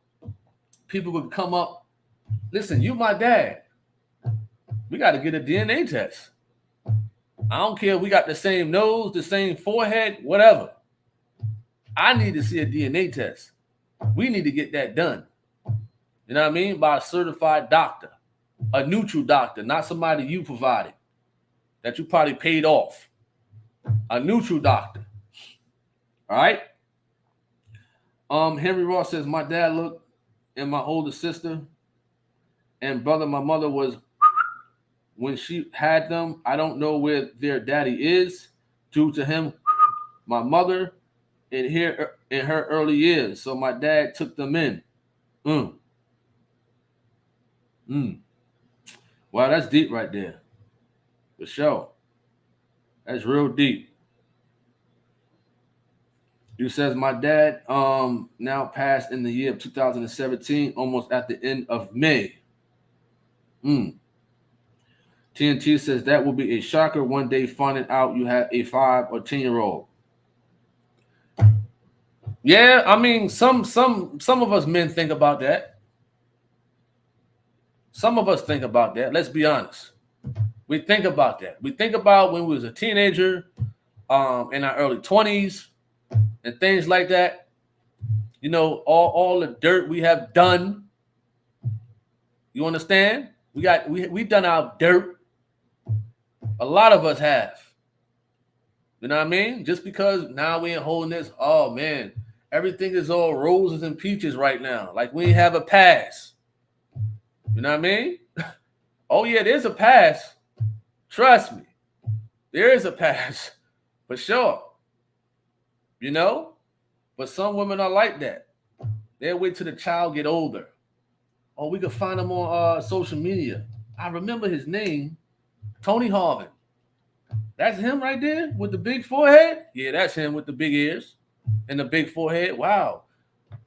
people would come up, listen, you my dad. We got to get a DNA test. I don't care if we got the same nose, the same forehead, whatever. I need to see a DNA test. We need to get that done. You know what I mean? By a certified doctor, a neutral doctor, not somebody you provided, that you probably paid off. A neutral doctor. All right? Henry Ross says, my dad looked and my older sister and brother, my mother was, when she had them, I don't know where their daddy is due to him, my mother in her early years. So my dad took them in. Wow, that's deep right there. For sure. That's real deep. You says my dad now passed in the year of 2017, almost at the end of May. TNT says that will be a shocker one day finding out you have a 5 or 10-year-old. Yeah, I mean, some of us men think about that. Some of us think about that. Let's be honest. We think about that. We think about when we was a teenager, in our early 20s, and things like that. You know, all the dirt we have done. You understand? We done our dirt. A lot of us have. You know what I mean? Just because now we ain't holding this, oh man, everything is all roses and peaches right now. Like we have a pass. You know what I mean? Oh yeah, there's a pass. Trust me. There is a pass. For sure. You know? But some women are like that. They'll wait till the child get older. Oh, we could find him on social media. I remember his name. Tony Harvin. That's him right there with the big forehead? Yeah, that's him with the big ears and the big forehead. Wow.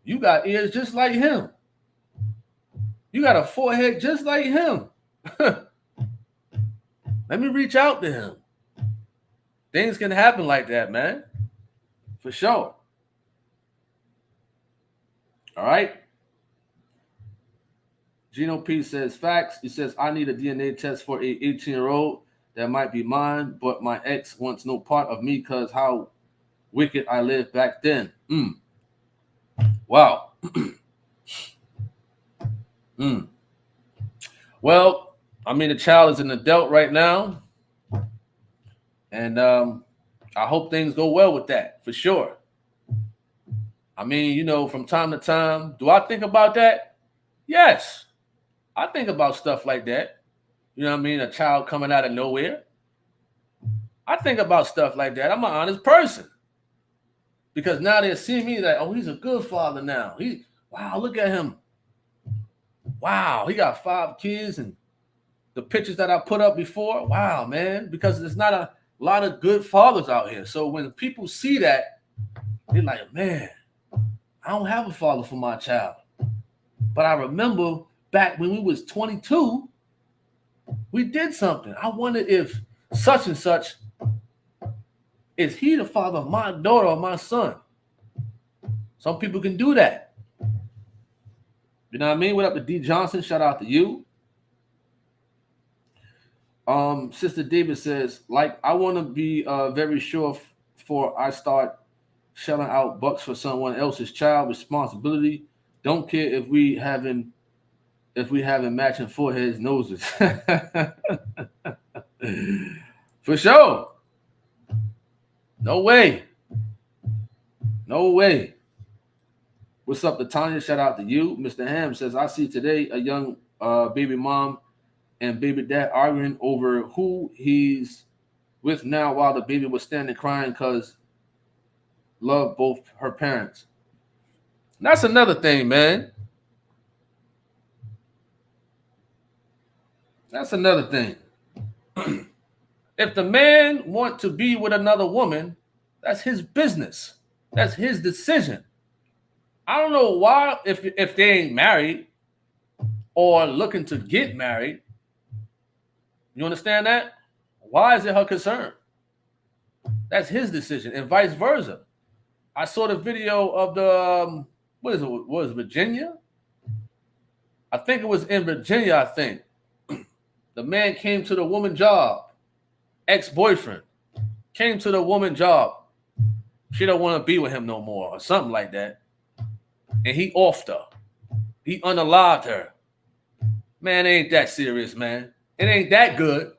You got ears just like him. You got a forehead just like him. Let me reach out to him. Things can happen like that, man. For sure. All right. Gino P says facts. He says, I need a DNA test for a 18-year-old. That might be mine, but my ex wants no part of me because how wicked I lived back then. Wow. Well, I mean, the child is an adult right now. And I hope things go well with that, for sure. I mean, you know, from time to time, do I think about that? Yes. I think about stuff like that. You know what I mean? A child coming out of nowhere. I think about stuff like that. I'm an honest person. Because now they're seeing me like, oh, he's a good father now. Wow, look at him. Wow, he got 5 kids, and the pictures that I put up before, wow, man, because there's not a lot of good fathers out here. So when people see that, they're like, man, I don't have a father for my child. But I remember back when we was 22, we did something. I wondered if such and such, is he the father of my daughter or my son? Some people can do that. You know what I mean? What up to D Johnson? Shout out to you. Sister David says, like, I want to be very sure before I start shelling out bucks for someone else's child. Responsibility. Don't care if we haven't matching foreheads, noses. For sure. No way. No way. What's up to Tanya? Shout out to you. Mr. Ham says, I see today a young baby mom and baby dad arguing over who he's with now while the baby was standing crying because love both her parents. And that's another thing, man. That's another thing. If the man want to be with another woman, that's his business. That's his decision. I don't know why, if they ain't married or looking to get married, you understand that? Why is it her concern? That's his decision, and vice versa. I saw the video of the what is it, Virginia? I think it was in Virginia. I think the man came to the woman's job, ex-boyfriend came to the woman's job. She don't want to be with him no more, or something like that, and he offed her. He unalived her. Man, it ain't that serious, man. It ain't that good.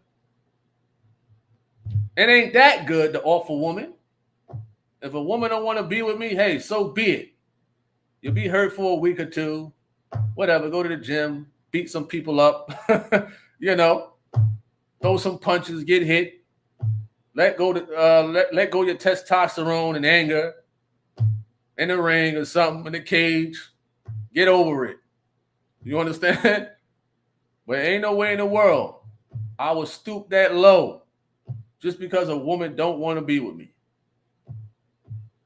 It ain't that good to offer a woman. If a woman don't want to be with me, hey, so be it. You'll be hurt for a week or two. Whatever, go to the gym, beat some people up, throw some punches, get hit. Let go your testosterone and anger in the ring or something, in the cage. Get over it. You understand? But ain't no way in the world I would stoop that low just because a woman don't want to be with me.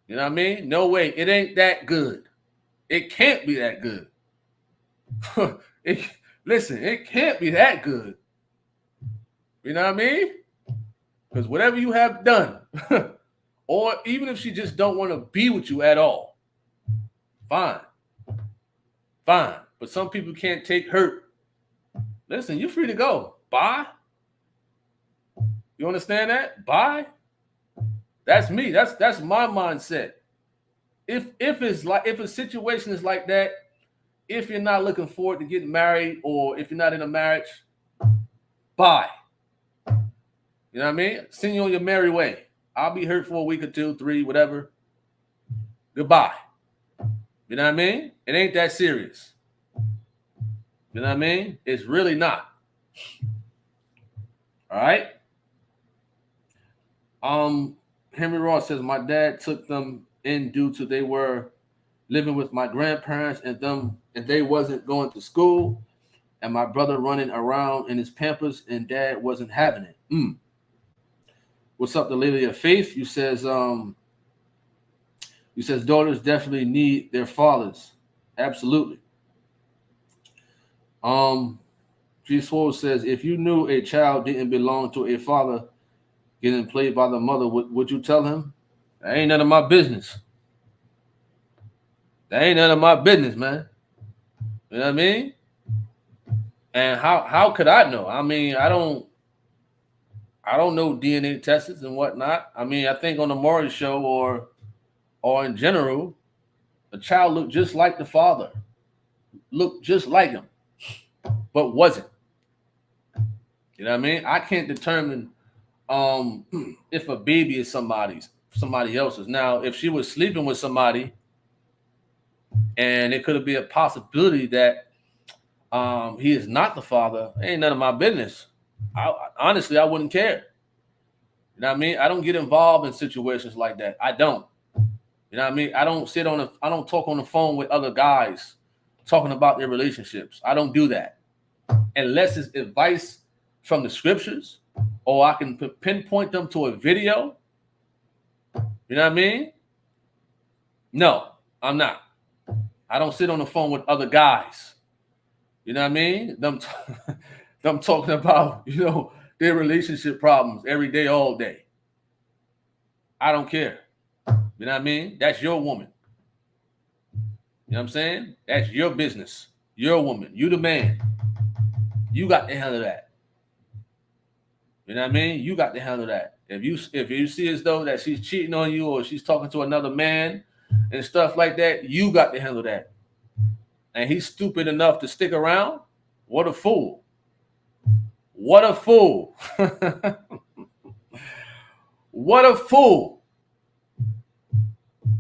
You know what I mean? No way. It ain't that good. It can't be that good. Listen, it can't be that good. You know what I mean? Because whatever you have done, or even if she just don't want to be with you at all, fine. But some people can't take hurt. Listen, you're free to go. Bye. You understand that? Bye. That's me. That's my mindset. If a situation is like that, if you're not looking forward to getting married, or if you're not in a marriage, bye. You know what I mean? Send you on your merry way. I'll be hurt for a week or 2, 3, whatever. Goodbye. You know what I mean? It ain't that serious. You know what I mean? It's really not. All right. Henry Ross says, my dad took them in due to they were living with my grandparents and they wasn't going to school, and my brother running around in his Pampers, and dad wasn't having it. What's up, the Lady of Faith? You says daughters definitely need their fathers. Absolutely. G Swole says, if you knew a child didn't belong to a father getting played by the mother, would you tell him? That ain't none of my business. That ain't none of my business, man. You know what I mean? And how could I know? I mean, I don't know DNA tests and whatnot. I mean, I think on the Maury show or in general, the child looked just like the father. Looked just like him, but wasn't. You know what I mean? I can't determine if a baby is somebody else's. Now, if she was sleeping with somebody, and it could be a possibility that he is not the father, ain't none of my business. Honestly, I wouldn't care. You know what I mean? I don't get involved in situations like that. I don't. You know what I mean? I don't talk on the phone with other guys talking about their relationships. I don't do that. Unless it's advice from the scriptures, or I can pinpoint them to a video. You know what I mean? No, I'm not. I don't sit on the phone with other guys. You know what I mean? Them talking about, their relationship problems every day, all day. I don't care. You know what I mean? That's your woman. You know what I'm saying? That's your business. Your woman. You the man. You got to handle that. You know what I mean? You got to handle that. If you see as though that she's cheating on you or she's talking to another man and stuff like that, you got to handle that. And he's stupid enough to stick around. What a fool. What a fool. What a fool.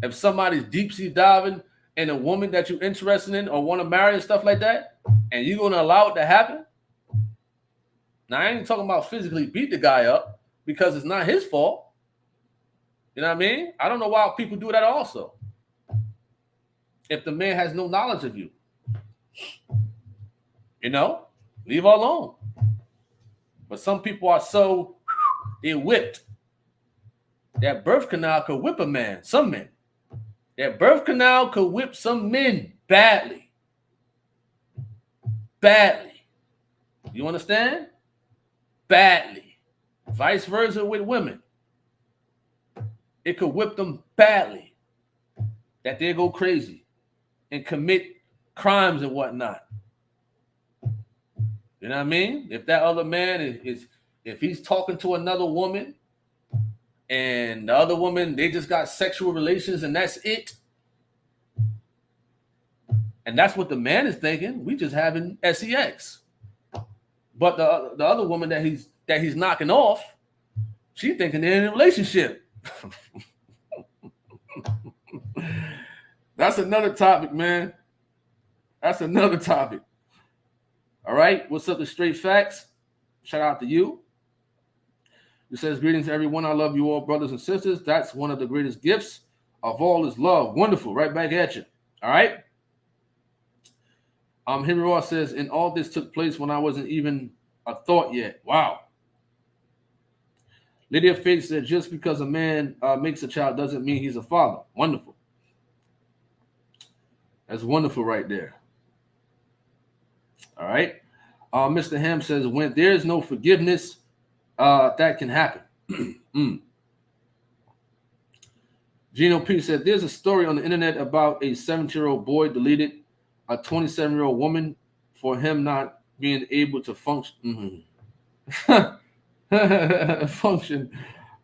If somebody's deep sea diving in a woman that you're interested in or want to marry and stuff like that, and you're going to allow it to happen? Now, I ain't talking about physically beat the guy up because it's not his fault. You know what I mean? I don't know why people do that also. If the man has no knowledge of you. Leave her alone. But some people are so, they're whipped. That birth canal could whip a man, some men. That birth canal could whip some men badly. Badly. You understand? Badly. Vice versa with women. It could whip them badly. That they go crazy and commit crimes and whatnot. You know what I mean? If that other man if he's talking to another woman and the other woman, they just got sexual relations and that's it. And that's what the man is thinking. We just having sex. But the other woman that he's knocking off, she thinking they're in a relationship. That's another topic, man. That's another topic. All right. What's up, the Straight Facts? Shout out to you. It says, greetings to everyone. I love you all, brothers and sisters. That's one of the greatest gifts of all is love. Wonderful. Right back at you. All right. Henry Ross says, and all this took place when I wasn't even a thought yet. Wow. Lydia Faith said, just because a man makes a child doesn't mean he's a father. Wonderful. That's wonderful right there. All right. Mr. Ham says, when there's no forgiveness, that can happen. Gino P said, there's a story on the internet about a 17-year-old boy deleted a 27-year-old woman for him not being able to function. Function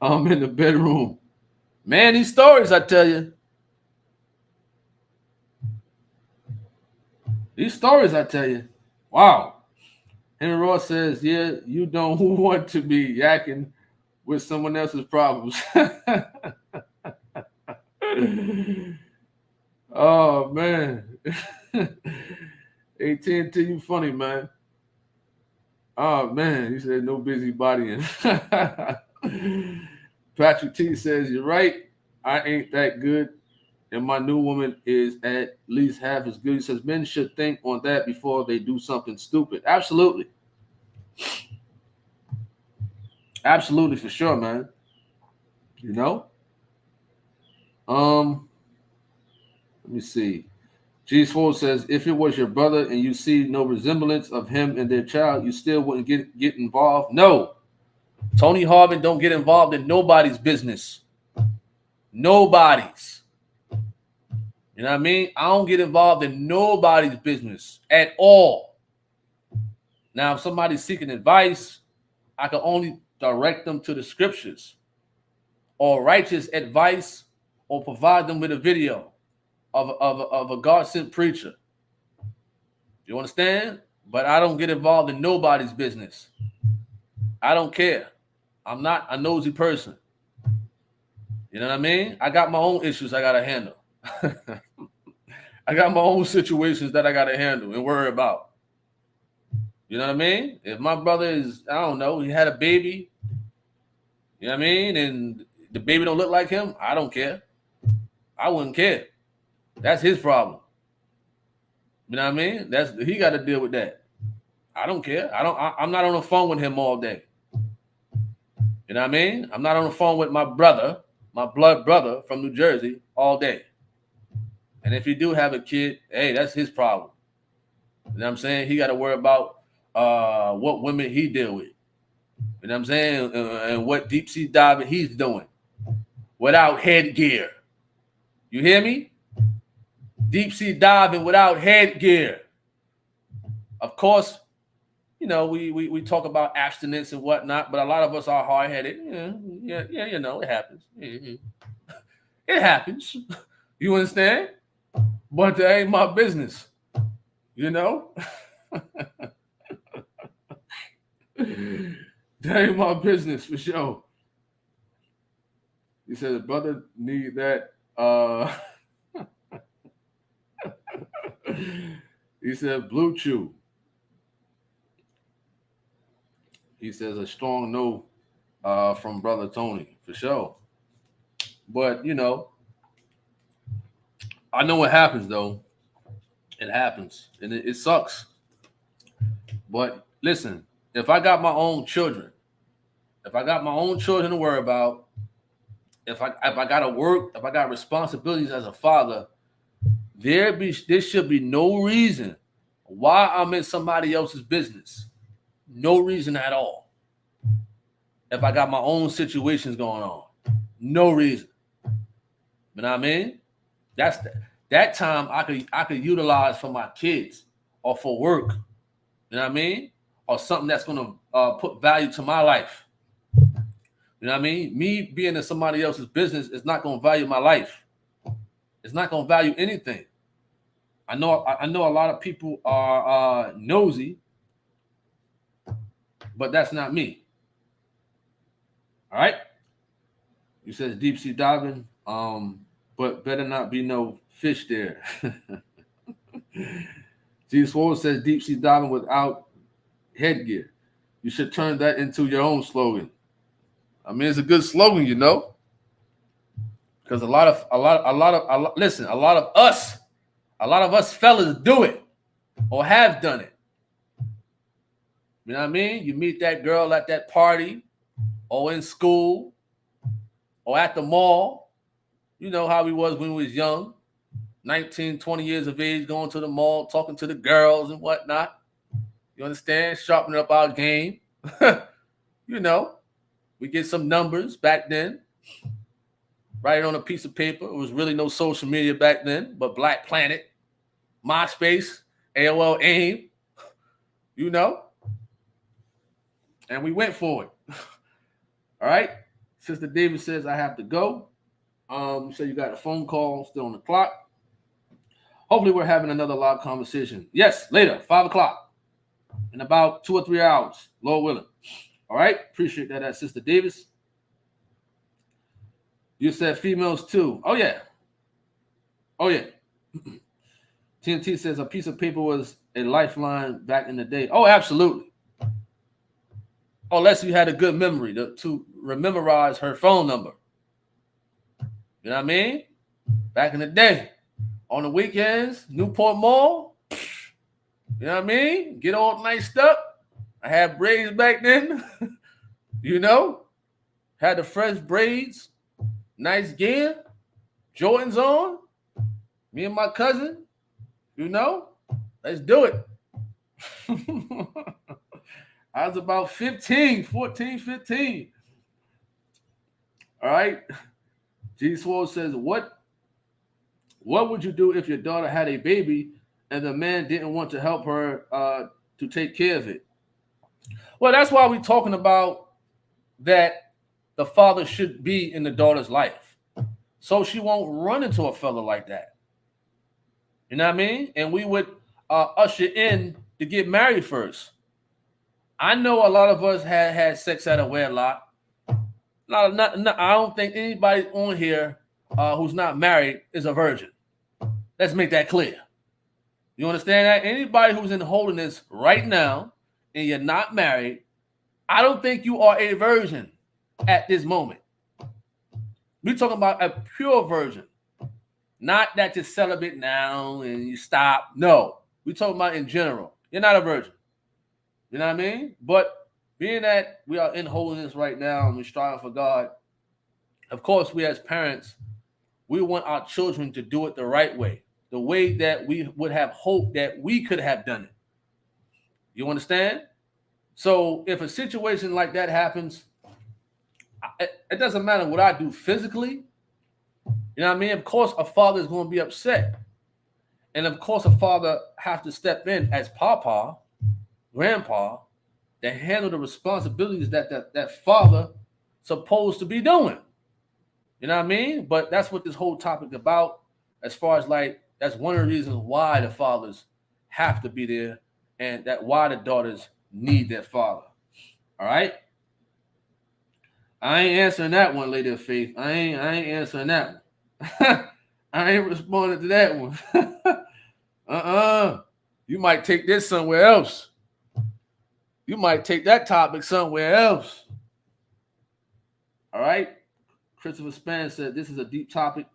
in the bedroom. Man, these stories, I tell you. These stories, I tell you. Wow. Henry Ross says, yeah, you don't want to be yakking with someone else's problems. Oh, man. AT&T, you funny, man. Oh, man. He said no busybodying. Patrick T says, you're right. I ain't that good. And my new woman is at least half as good. He says men should think on that before they do something stupid. Absolutely. Absolutely, for sure, man. Let me see. G4 says, if it was your brother and you see no resemblance of him and their child, you still wouldn't get involved? No. Tony Harvin don't get involved in nobody's business. Nobody's. You know what I mean? I don't get involved in nobody's business at all. Now, if somebody's seeking advice, I can only direct them to the scriptures or righteous advice or provide them with a video of a God-sent preacher. You understand? But I don't get involved in nobody's business. I don't care. I'm not a nosy person. You know what I mean? I got my own issues I got to handle. I got my own situations that I got to handle and worry about. You know what I mean? If my brother is, I don't know, he had a baby You know what I mean? And the baby don't look like him. I don't care. I wouldn't care. That's his problem. You know what I mean? He got to deal with that. I don't care. I'm not on the phone with him all day. You know what I mean? I'm not on the phone with my brother, my blood brother from New Jersey all day. And if he do have a kid, hey, that's his problem. You know what I'm saying? He got to worry about what women he deal with. You know what I'm saying? And what deep sea diving he's doing without headgear. You hear me? Deep sea diving without headgear. Of course, you know, we talk about abstinence and whatnot, but a lot of us are hard-headed. Yeah, you know, it happens. Mm-hmm. It happens. You understand? But that ain't my business. You know? That ain't my business for sure. He said the brother need that. He said Blue Chew. He says a strong no from brother Tony for sure. But you know, I know what happens though. It happens, and it sucks. But listen, if I got my own children, to worry about, if I got to work, if I got responsibilities as a father, there should be no reason why I'm in somebody else's business. No reason at all. If I got my own situations going on, no reason. You know what I mean? That time I could utilize for my kids or for work. You know what I mean? Or something that's gonna put value to my life. You know what I mean? Me being in somebody else's business is not gonna value my life. It's not gonna value anything. I know a lot of people are nosy, but that's not me. All right. You said deep sea diving, but better not be no fish there. Jesus Ford says deep sea diving without headgear. You should turn that into your own slogan. I mean, it's a good slogan, you know, because a lot of us fellas do it or have done it. You know what I mean? You meet that girl at that party or in school or at the mall. You know how we was when we was young, 19, 20 years of age, going to the mall, talking to the girls and whatnot. You understand? Sharpening up our game. You know, we get some numbers back then. Write it on a piece of paper. It was really no social media back then, but Black Planet, MySpace, AOL AIM, you know. And we went for it. All right. Sister David says I have to go. You said you got a phone call still on the clock. Hopefully we're having another live conversation. Yes, later, 5 o'clock. In about 2 or 3 hours, Lord willing. All right. Appreciate that, Sister Davis. You said females too. Oh, yeah. TNT says a piece of paper was a lifeline back in the day. Oh, absolutely. Unless you had a good memory to memorize her phone number. You know what I mean? Back in the day. On the weekends, Newport Mall. You know what I mean? Get all niced up. I had braids back then. You know? Had the fresh braids. Nice gear. Jordans on. Me and my cousin. You know? Let's do it. I was about 14, 15. All right. G Swole says, what would you do if your daughter had a baby and the man didn't want to help her to take care of it? Well, that's why we're talking about that the father should be in the daughter's life. So she won't run into a fella like that. You know what I mean? And we would usher in to get married first. I know a lot of us had sex out of wedlock. I don't think anybody on here who's not married is a virgin. Let's make that clear. You understand that? Anybody who's in holiness right now and you're not married, I don't think you are a virgin. at this moment. We're talking about a pure virgin. Not that you're celibate now and you stop. No. We're talking about in general. You're not a virgin. You know what I mean? But being that we are in holiness right now and we're striving for God, of course, we as parents, we want our children to do it the right way, the way that we would have hoped that we could have done it. You understand? So if a situation like that happens, it doesn't matter what I do physically. You know what I mean? Of course, a father is going to be upset. And of course, a father has to step in as papa, grandpa, to handle the responsibilities that father supposed to be doing. You know what I mean? But that's what this whole topic is about. As far as like, that's one of the reasons why the fathers have to be there and that why the daughters need their father. All right? I ain't answering that one, Lady of Faith. I ain't answering that one. I ain't responding to that one. You might take this somewhere else. You might take that topic somewhere else. All right? Christopher Span said, this is a deep topic.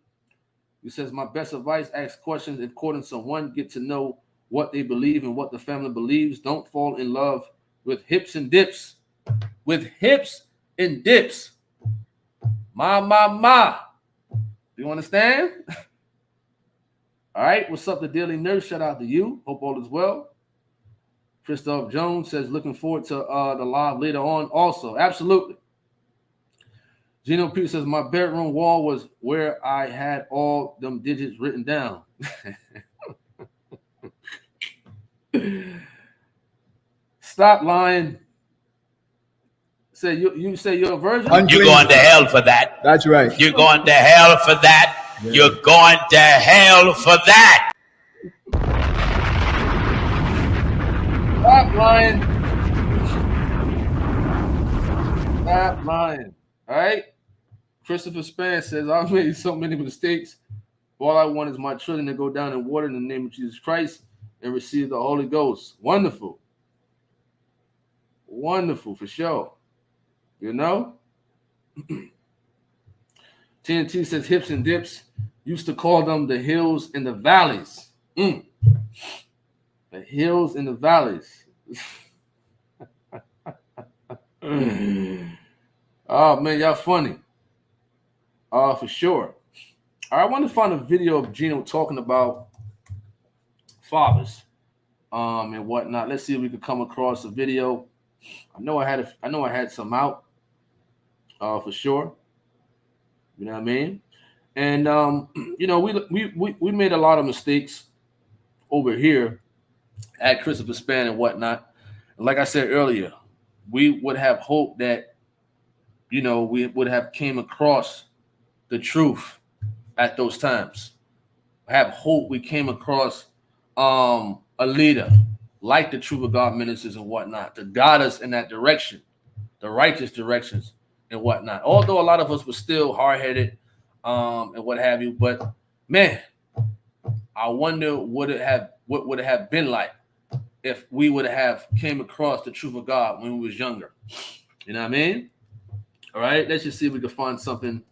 He says, my best advice, ask questions according to someone, get to know what they believe and what the family believes. Don't fall in love with hips and dips. With hips and dips. Ma. Do you understand? All right. What's up, the Daily Nurse? Shout out to you. Hope all is well. Christoph Jones says, looking forward to the live later on also. Absolutely. Gino P says, my bedroom wall was where I had all them digits written down. Stop lying. Say you say you're a virgin? You're going to hell for that. That's right. You're going to hell for that. Yeah. You're going to hell for that. Stop lying. Stop lying. All right. Christopher Span says, I've made so many mistakes. All I want is my children to go down in water in the name of Jesus Christ and receive the Holy Ghost. Wonderful. Wonderful for sure. You know? TNT says hips and dips. Used to call them the hills and the valleys. The hills and the valleys. Oh, man, y'all funny. For sure. I want to find a video of Gino talking about fathers and whatnot. Let's see if we could come across a video. I know I had some out for sure. You know what I mean? And you know, we made a lot of mistakes over here at Christopher Span and whatnot. And like I said earlier, we would have hoped that, you know, we would have came across the truth at those times. I have hope we came across a leader like the Truth of God ministers and whatnot to guide us in that direction, the righteous directions and whatnot. Although a lot of us were still hard-headed and what have you, but man, I wonder what would it have been like if we would have came across the truth of God when we was younger. You know what I mean? All right, let's just see if we can find something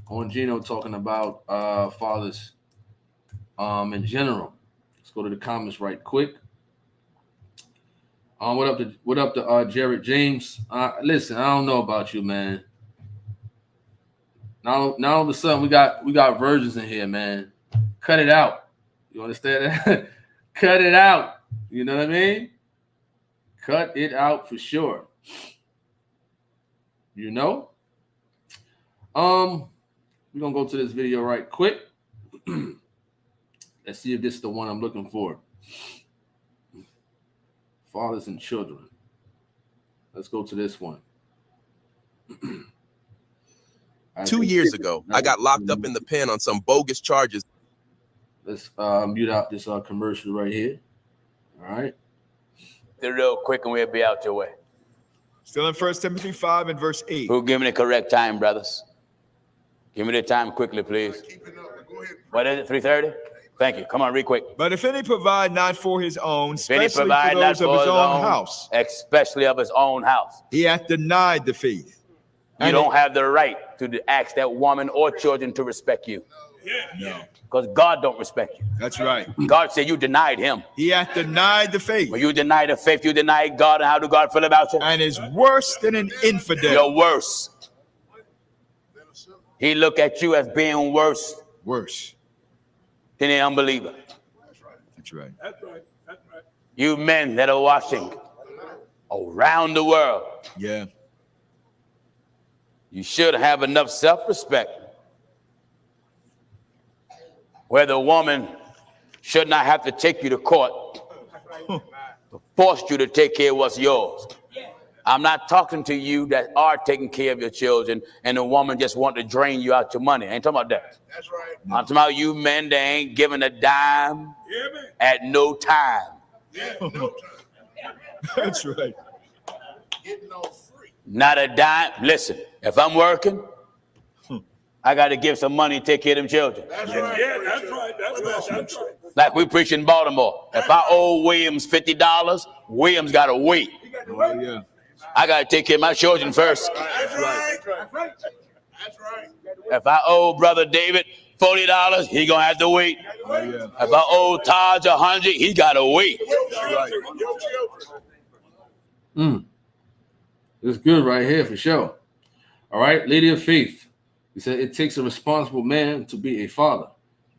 on Gino talking about fathers in general. Let's go to the comments right quick. What up to Jared James? Listen, I don't know about you, man. Now all of a sudden we got virgins in here, man. Cut it out. You understand that? Cut it out. You know what I mean? Cut it out for sure. You know? We're gonna go to this video right quick. Let's see if this is the one I'm looking for. Fathers and children. Let's go to this one. 2 years ago, I got locked up in the pen on some bogus charges. Let's mute out this commercial right here. All right. Do it real quick and we'll be out your way. Still in 1 Timothy 5 and verse 8. Who give me the correct time, brothers? Give me the time quickly, please. What is it, 3:30? Thank you. Come on, real quick. But if any provide not for his own, especially for those of his own house, especially of his own house, he hath denied the faith You don't have the right to ask that woman or children to respect you. No. Because God don't respect you. That's right. God said you denied him. He hath denied the faith. When you deny the faith, you deny God. And how do God feel about you? And is worse than an infidel. You're worse. He look at you as being worse than an unbeliever. That's right. You men that are watching around the world, Yeah. you should have enough self-respect where the woman should not have to take you to court to force you to take care of what's yours. I'm not talking to you that are taking care of your children and the woman just want to drain you out your money. I ain't talking about that. That's right. I'm talking about you men that ain't giving a dime at no time. Yeah, no time. That's right. Getting on free. Not a dime. Listen, if I'm working, I got to give some money to take care of them children. That's right. Yeah, that's right. That's right. Like we preach in Baltimore. If I owe Williams $50, Williams got to wait. Oh, yeah. I got to take care of my children first. That's right. That's right. If I owe Brother David $40, he going to have to wait. Oh, yeah. If I owe Taj $100, he got to wait. It's good right here for sure. All right, Lady of Faith. He said it takes a responsible man to be a father.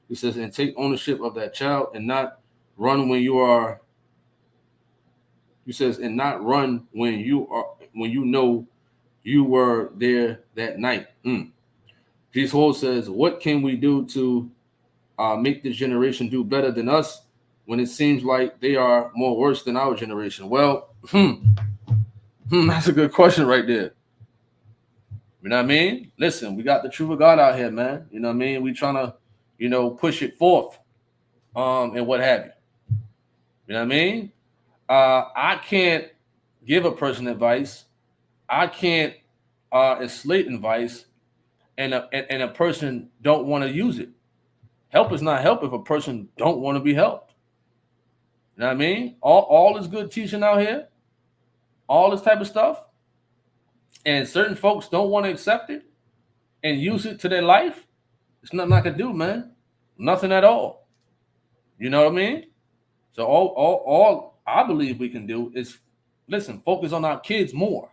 He says, and take ownership of that child and not run when you are. He says, and not run when you know you were there that night. Jesus Hall says, what can we do to make this generation do better than us when it seems like they are more worse than our generation? Well, that's a good question right there. You know what I mean? Listen, we got the truth of God out here, man. You know what I mean? We trying to, push it forth, and what have you. You know what I mean? I can't give a person advice. I can't slate advice, and a person don't want to use it. Help is not help if a person don't want to be helped. You know what I mean? All this good teaching out here, all this type of stuff, and certain folks don't want to accept it and use it to their life. It's nothing I can do, man. Nothing at all. You know what I mean? So all I believe we can do is, listen, focus on our kids more.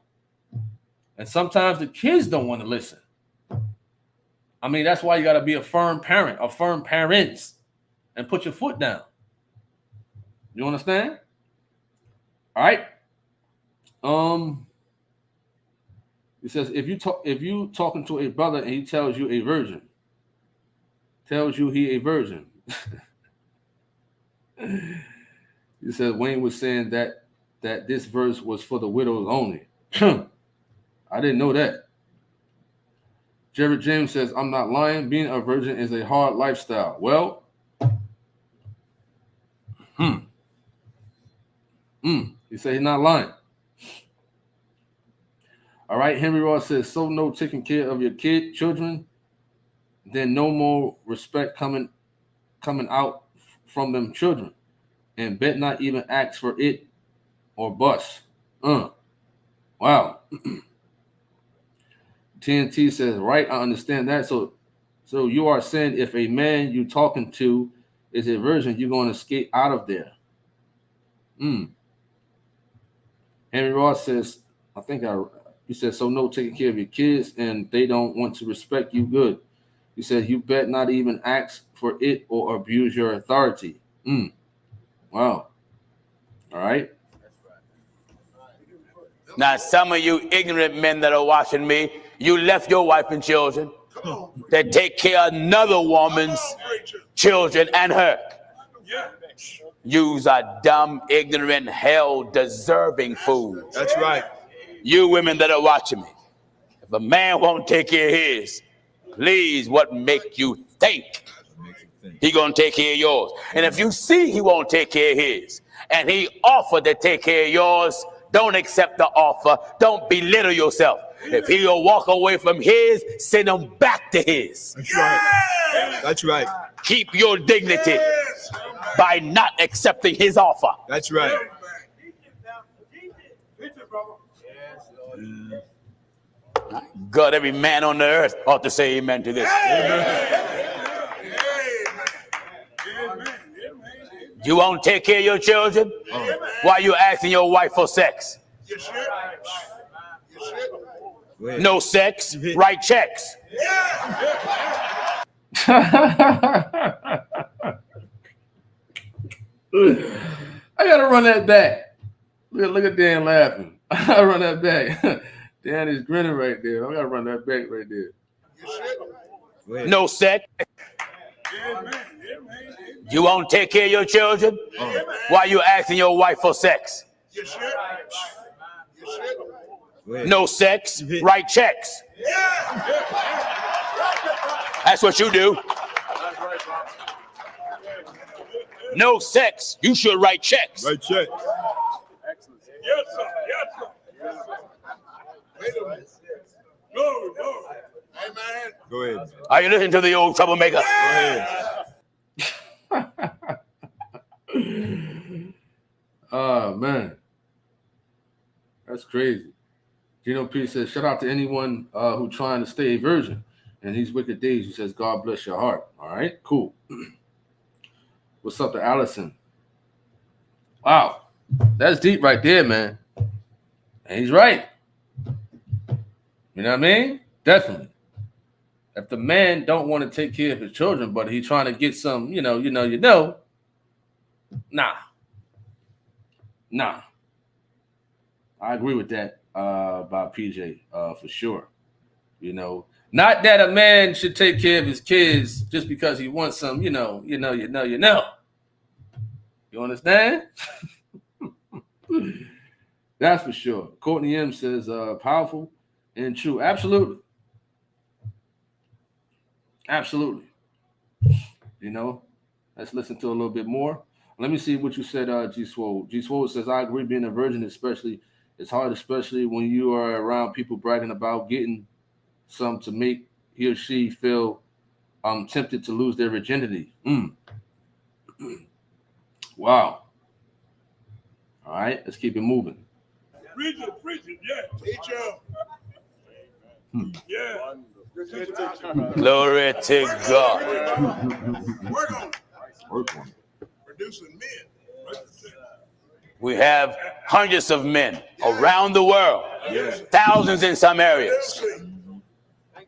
And sometimes the kids don't want to listen. I mean, that's why you got to be a firm parent, or firm parents, and put your foot down. You understand? All right. He says, if you talking to a brother and he tells you he a virgin. He said Wayne was saying that this verse was for the widows only. I didn't know that. Jared James says, I'm not lying. Being a virgin is a hard lifestyle. Well, he said he's not lying. All right, Henry Ross says, so no taking care of your children, then no more respect coming out from them children, and bet not even ask for it or bust. Wow. TNT says, right, I understand that. So you are saying if a man you talking to is a virgin, you're going to skate out of there. Henry Ross says, he said, so no taking care of your kids and they don't want to respect you. Good. He said, you bet not even ask for it or abuse your authority. Wow. All right. Now, some of you ignorant men that are watching me, you left your wife and children to take care of another woman's children and her. You's a dumb, ignorant, hell-deserving fool. That's right. You women that are watching me, if a man won't take care of his, please, what make you think he gonna take care of yours? And if you see he won't take care of his, and he offered to take care of yours, don't accept the offer. Don't belittle yourself. If he'll walk away from his, send him back to his. That's right. That's right. Keep your dignity by not accepting his offer. That's right. God, every man on the earth ought to say amen to this. You won't take care of your children? Why are you asking your wife for sex? You should. You should. No sex, write checks. I gotta run that back. Look at Dan laughing. I gotta run that back. Dan is grinning right there. I gotta run that back right there. You should. No sex. You won't take care of your children? Why are you asking your wife for sex? You should. You should. No sex, write checks. That's what you do. No sex, you should write checks. Right check. Yes, sir. Yes, sir. Wait a minute. Glory, glory. Amen. Go ahead. Are you listening to the old troublemaker? Go ahead. Oh man, that's crazy. Gino P says, shout out to anyone who trying to stay a virgin in these wicked days. He says, God bless your heart. All right, cool. What's up to Allison? Wow, that's deep right there, man. And he's right. You know what I mean? Definitely. If the man don't want to take care of his children, but he's trying to get some, nah. I agree with that about PJ for sure. Not that a man should take care of his kids just because he wants some, You understand? That's for sure. Courtney M says, powerful and true. Absolutely. Absolutely. Let's listen to a little bit more. Let me see what you said, G Swole. G Swole says, I agree, being a virgin it's hard, especially when you are around people bragging about getting some to make he or she feel tempted to lose their virginity. Wow. All right, let's keep it moving. Preach it, yeah. Teach yeah. Glory to God. Work on it. Producing men. We have hundreds of men around the world, thousands in some areas.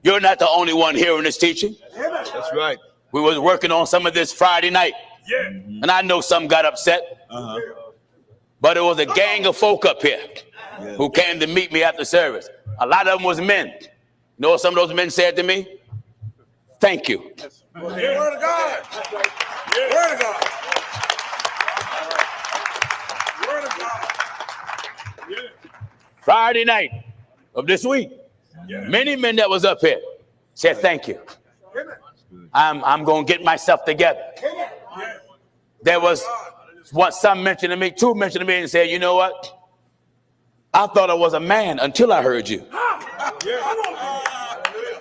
You're not the only one hearing this teaching. That's right. We was working on some of this Friday night, and I know some got upset, but it was a gang of folk up here who came to meet me after service. A lot of them was men. You know what some of those men said to me? Thank you. Word of God. Word of God. Word of God. Friday night of this week, many men that was up here said thank you. I'm going to get myself together. There was some mentioned to me, two mentioned to me and said, you know what? I thought I was a man until I heard you.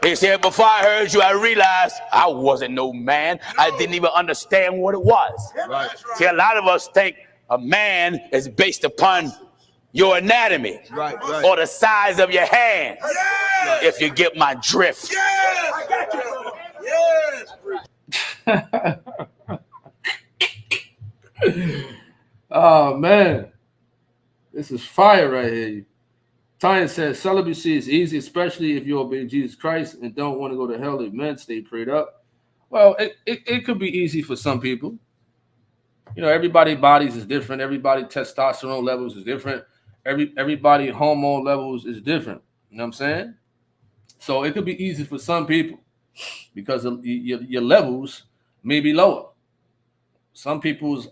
He said, before I heard you, I realized I wasn't no man. I didn't even understand what it was. Right. See, a lot of us think a man is based upon your anatomy or the size of your hands, if you get my drift. Oh, man. This is fire right here. Tanya says, celibacy is easy, especially if you obey Jesus Christ and don't want to go to hell. Amen. Stay prayed up. Well, it could be easy for some people. Everybody's bodies is different. Everybody testosterone levels is different. Everybody hormone levels is different. You know what I'm saying? So it could be easy for some people because your levels may be lower. Some people's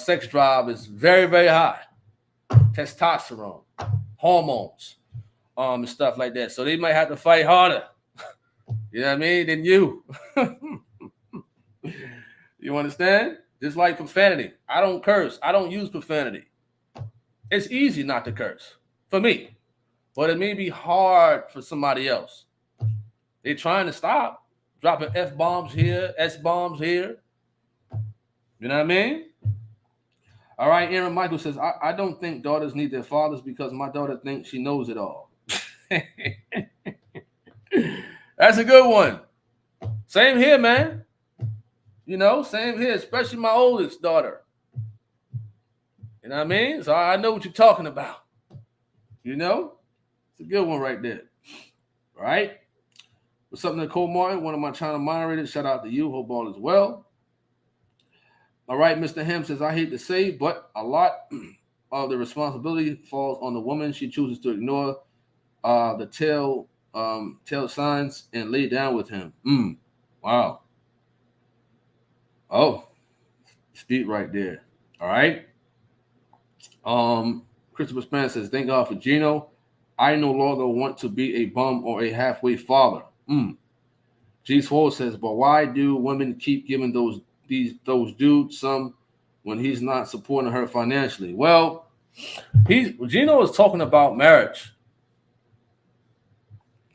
sex drive is very, very high. Testosterone, hormones, and stuff like that. So they might have to fight harder. You know what I mean? Than you. You understand? Just like profanity. I don't curse. I don't use profanity. It's easy not to curse for me, but it may be hard for somebody else. They're trying to stop, dropping F-bombs here, S-bombs here. You know what I mean? All right, Aaron Michael says, I don't think daughters need their fathers because my daughter thinks she knows it all. That's a good one. Same here, man. You know, same here, especially my oldest daughter. You know what I mean? So I know what you're talking about. You know? It's a good one right there. All right? What's up, Nicole Martin? One of my channel moderators. Shout out to you. Hope all is well. All right, Mr. Ham says, I hate to say, but a lot of the responsibility falls on the woman. She chooses to ignore the tail signs and lay down with him. Wow. Oh, it's deep right there. All right. Christopher Span says, thank God for Gino. I no longer want to be a bum or a halfway father. G Swole says, but why do women keep giving those dudes some when he's not supporting her financially? Well, Gino is talking about marriage.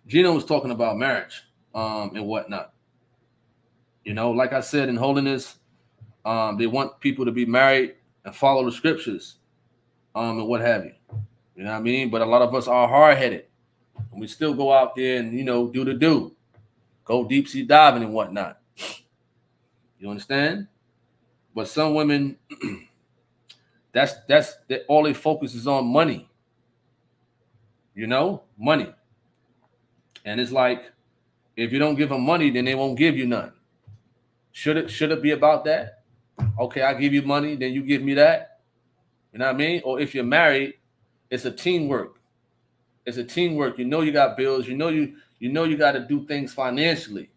Gino was talking about marriage and whatnot. You know, like I said, in holiness, they want people to be married and follow the scriptures and what have you. You know what I mean? But a lot of us are hard-headed. And we still go out there and, you know, do the do. Go deep sea diving and whatnot. You understand? But some women, that's all they focus is on money. You know? Money. And it's like, if you don't give them money, then they won't give you none. Should it be about that? Okay, I give you money, then you give me that. You know what I mean? Or if you're married, it's a teamwork. It's a teamwork. You know you got bills. You know you got to do things financially.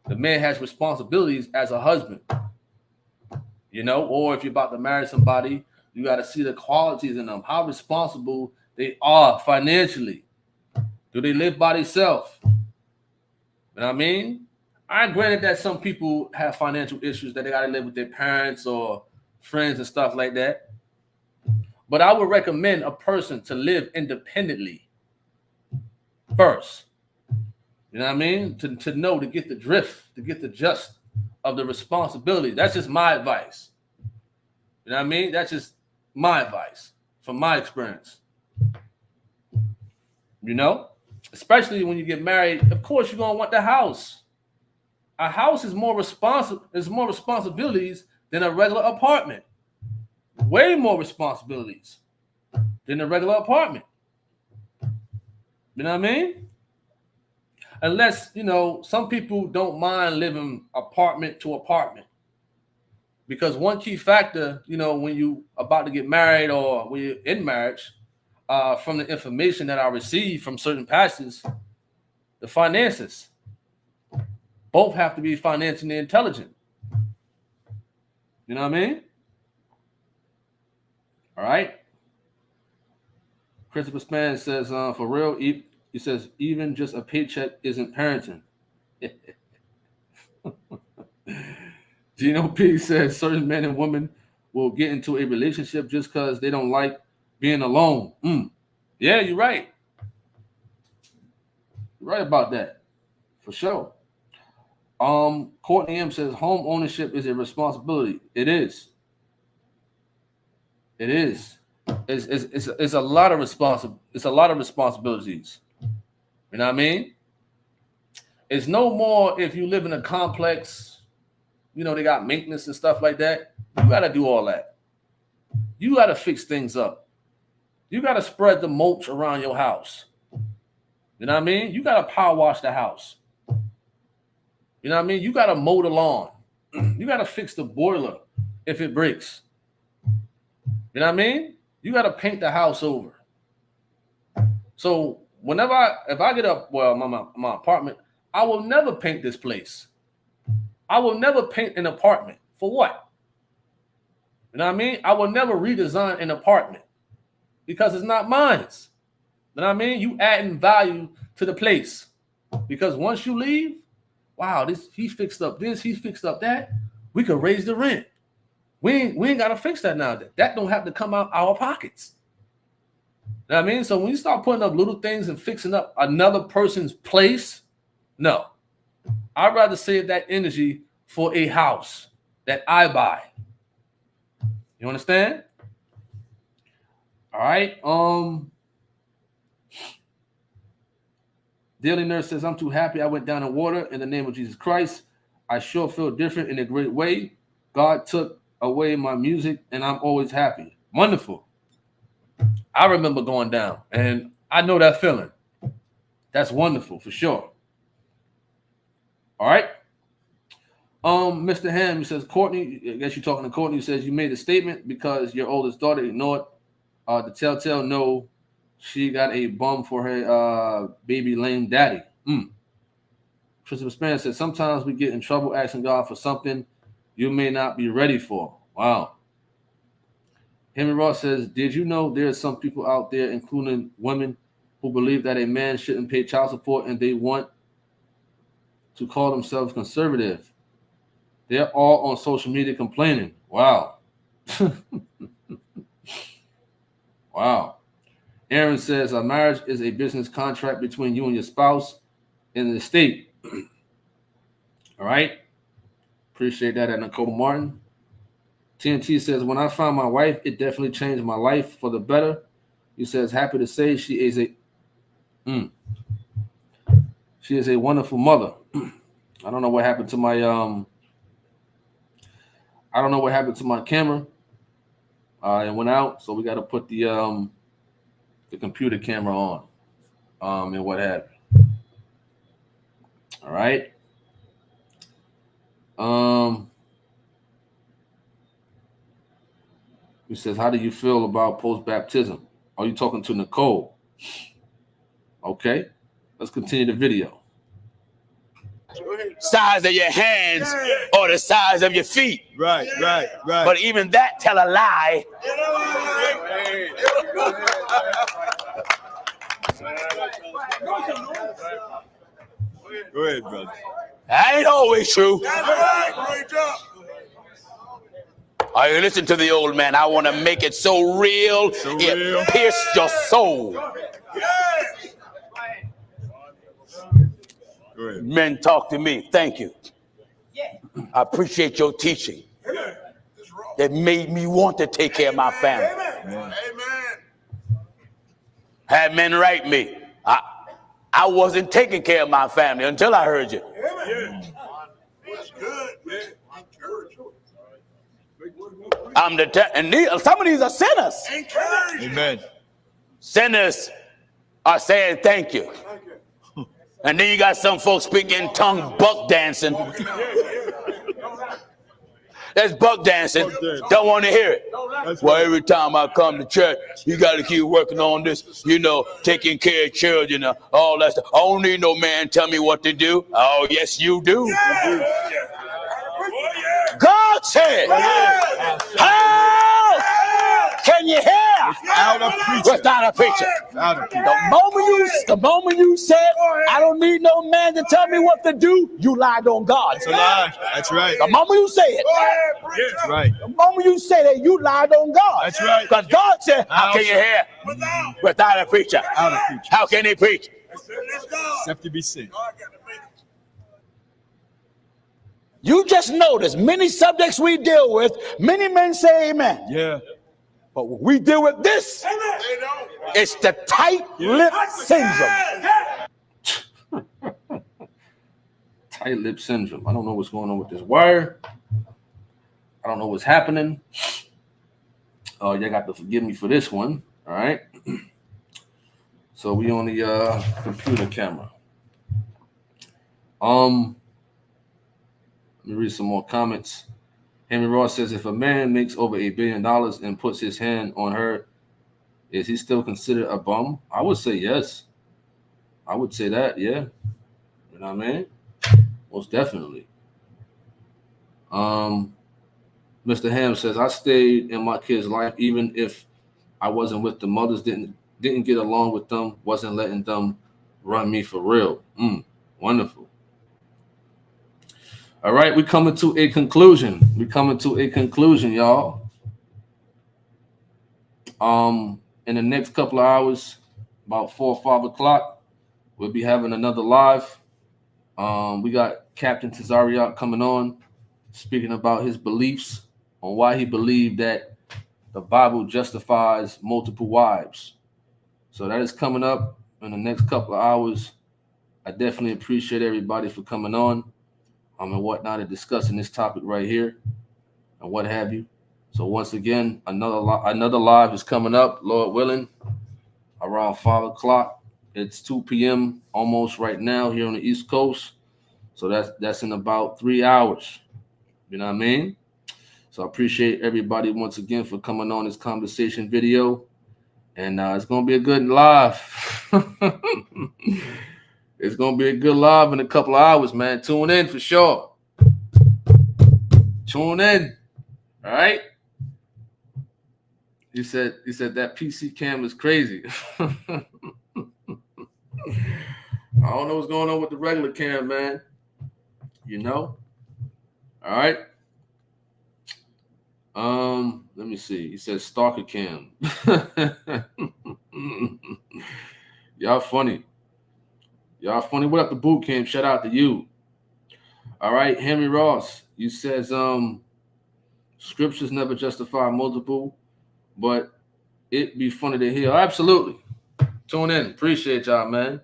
The man has responsibilities as a husband. You know, or if you're about to marry somebody, you got to see the qualities in them, how responsible they are financially. Do they live by themselves? You know what I mean? I granted that some people have financial issues that they got to live with their parents or friends and stuff like that. But I would recommend a person to live independently first. You know what I mean? To know, to get the drift, to get the gist of the responsibility. That's just my advice. You know what I mean? That's just my advice from my experience. You know? Especially when you get married, of course you're gonna want the house. A house is more responsibilities than a regular apartment. Way more responsibilities than a regular apartment. You know what I mean? Unless, you know, some people don't mind living apartment to apartment. Because one key factor, you know, when you about to get married or when you're in marriage, from the information that I receive from certain pastors, the finances. Both have to be financially intelligent. You know what I mean? All right. Christopher Span says, for real, he says, even just a paycheck isn't parenting. Gino P says, certain men and women will get into a relationship just because they don't like being alone. Yeah, you're right. You're right about that. For sure. Courtney M says, home ownership is a responsibility. It is. It is. It's a lot of responsibilities. You know what I mean? It's no more if you live in a complex, you know, they got maintenance and stuff like that. You got to do all that. You got to fix things up. You got to spread the mulch around your house. You know what I mean? You got to power wash the house. You know what I mean? You got to mow the lawn. You got to fix the boiler if it breaks. You know what I mean? You got to paint the house over. So if I get up, well, my apartment, I will never paint this place. I will never paint an apartment. For what? You know what I mean? I will never redesign an apartment because it's not mine. You know what I mean? You adding value to the place. Because once you leave, wow, he's fixed up this, he's fixed up that. We could raise the rent. We ain't got to fix that now. That don't have to come out our pockets. You know what I mean? So when you start putting up little things and fixing up another person's place, no. I'd rather save that energy for a house that I buy. You understand? All right. Daily Nurse says, I'm too happy I went down in water in the name of Jesus Christ. I sure feel different in a great way. God took away my music and I'm always happy. Wonderful. I remember going down and I know that feeling. That's wonderful for sure. All right. Mr. Ham, he says, Courtney, I guess you're talking to Courtney, says you made a statement because your oldest daughter ignored the telltale no, she got a bum for her baby lame daddy. Christopher Span says, sometimes we get in trouble asking God for something you may not be ready for. Wow. Henry Ross says, did you know there are some people out there, including women, who believe that a man shouldn't pay child support and they want to call themselves conservative? They're all on social media complaining. Wow. Wow. Aaron says, a marriage is a business contract between you and your spouse in the state. All right. Appreciate that at Nicole Martin. TNT says, when I found my wife, it definitely changed my life for the better. He says, happy to say she is a wonderful mother. I don't know what happened to my camera. It went out, so we got to put the computer camera on, and what have you. All right. He says, how do you feel about post-baptism? Are you talking to Nicole? Okay. Let's continue the video. Size of your hands or the size of your feet. Right. But even that tell a lie. Go ahead, brother. That ain't always true. Are you listening to the old man? I want to make it so real, it pierced your soul. Go ahead. Men, talk to me. Thank you. I appreciate your teaching. That made me want to take care of my family. Amen. Had men write me. I wasn't taking care of my family until I heard you. And some of these are sinners. Amen. Sinners are saying thank you. And then you got some folks speaking in tongue, buck dancing. That's buck dancing. Don't want to hear it. Well, every time I come to church, you got to keep working on this, taking care of children, all that stuff. I don't need no man tell me what to do. Oh, yes, you do. God said, how can you hear without a preacher? The moment you said, I don't need no man to tell me what to do, you lied on God. That's a lie. That's right. The moment you say it, That's right. the moment you say that, you lied on God. That's right. Because God said, how can you hear without a preacher? How can he preach? Except to be sent. You just notice many subjects we deal with, many men say amen. Yeah. But when we deal with this, it's the tight-lip syndrome. Tight-lip syndrome. I don't know what's going on with this wire. I don't know what's happening. Y'all got to forgive me for this one. All right. So we on the computer camera. Let me read some more comments. Henry Ross says, if a man makes over $1 billion and puts his hand on her, is he still considered a bum? I would say yes. I would say that, yeah. You know what I mean? Most definitely. Mr. Ham says, I stayed in my kid's life even if I wasn't with the mothers, didn't get along with them, wasn't letting them run me for real. Wonderful. All right, we coming to a conclusion. Y'all. In the next couple of hours, about 4 or 5 o'clock, we'll be having another live. We got Captain Tazariot coming on, speaking about his beliefs on why he believed that the Bible justifies multiple wives. So that is coming up in the next couple of hours. I definitely appreciate everybody for coming on and whatnot and discussing this topic right here and what have you. So once again, another live is coming up, Lord willing, around 5 o'clock. It's 2 p.m. almost right now here on the East Coast. So that's in about 3 hours. You know what I mean? So I appreciate everybody once again for coming on this conversation video. And it's going to be a good live. It's going to be a good live in a couple of hours, man. Tune in for sure. Tune in. All right? He said that PC cam is crazy. I don't know what's going on with the regular cam, man. You know? All right. Let me see. He said stalker cam. Y'all funny. Y'all funny. What up, the boot camp? Shout out to you. All right, Henry Ross. You says scriptures never justify multiple, but it be funny to hear. Absolutely. Tune in. Appreciate y'all, man.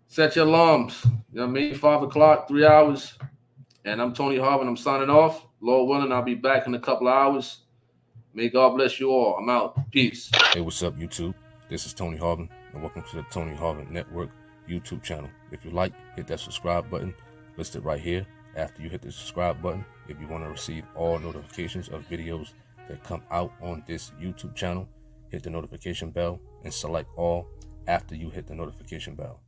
Set your alarms. You know what I mean? 5 o'clock, 3 hours. And I'm Tony Harvin. I'm signing off. Lord willing, I'll be back in a couple of hours. May God bless you all. I'm out. Peace. Hey, what's up, YouTube? This is Tony Harvin, and welcome to the Tony Harvin Network YouTube channel. If you like, hit that subscribe button listed right here. After you hit the subscribe button, if you want to receive all notifications of videos that come out on this YouTube channel, hit the notification bell and select all after you hit the notification bell.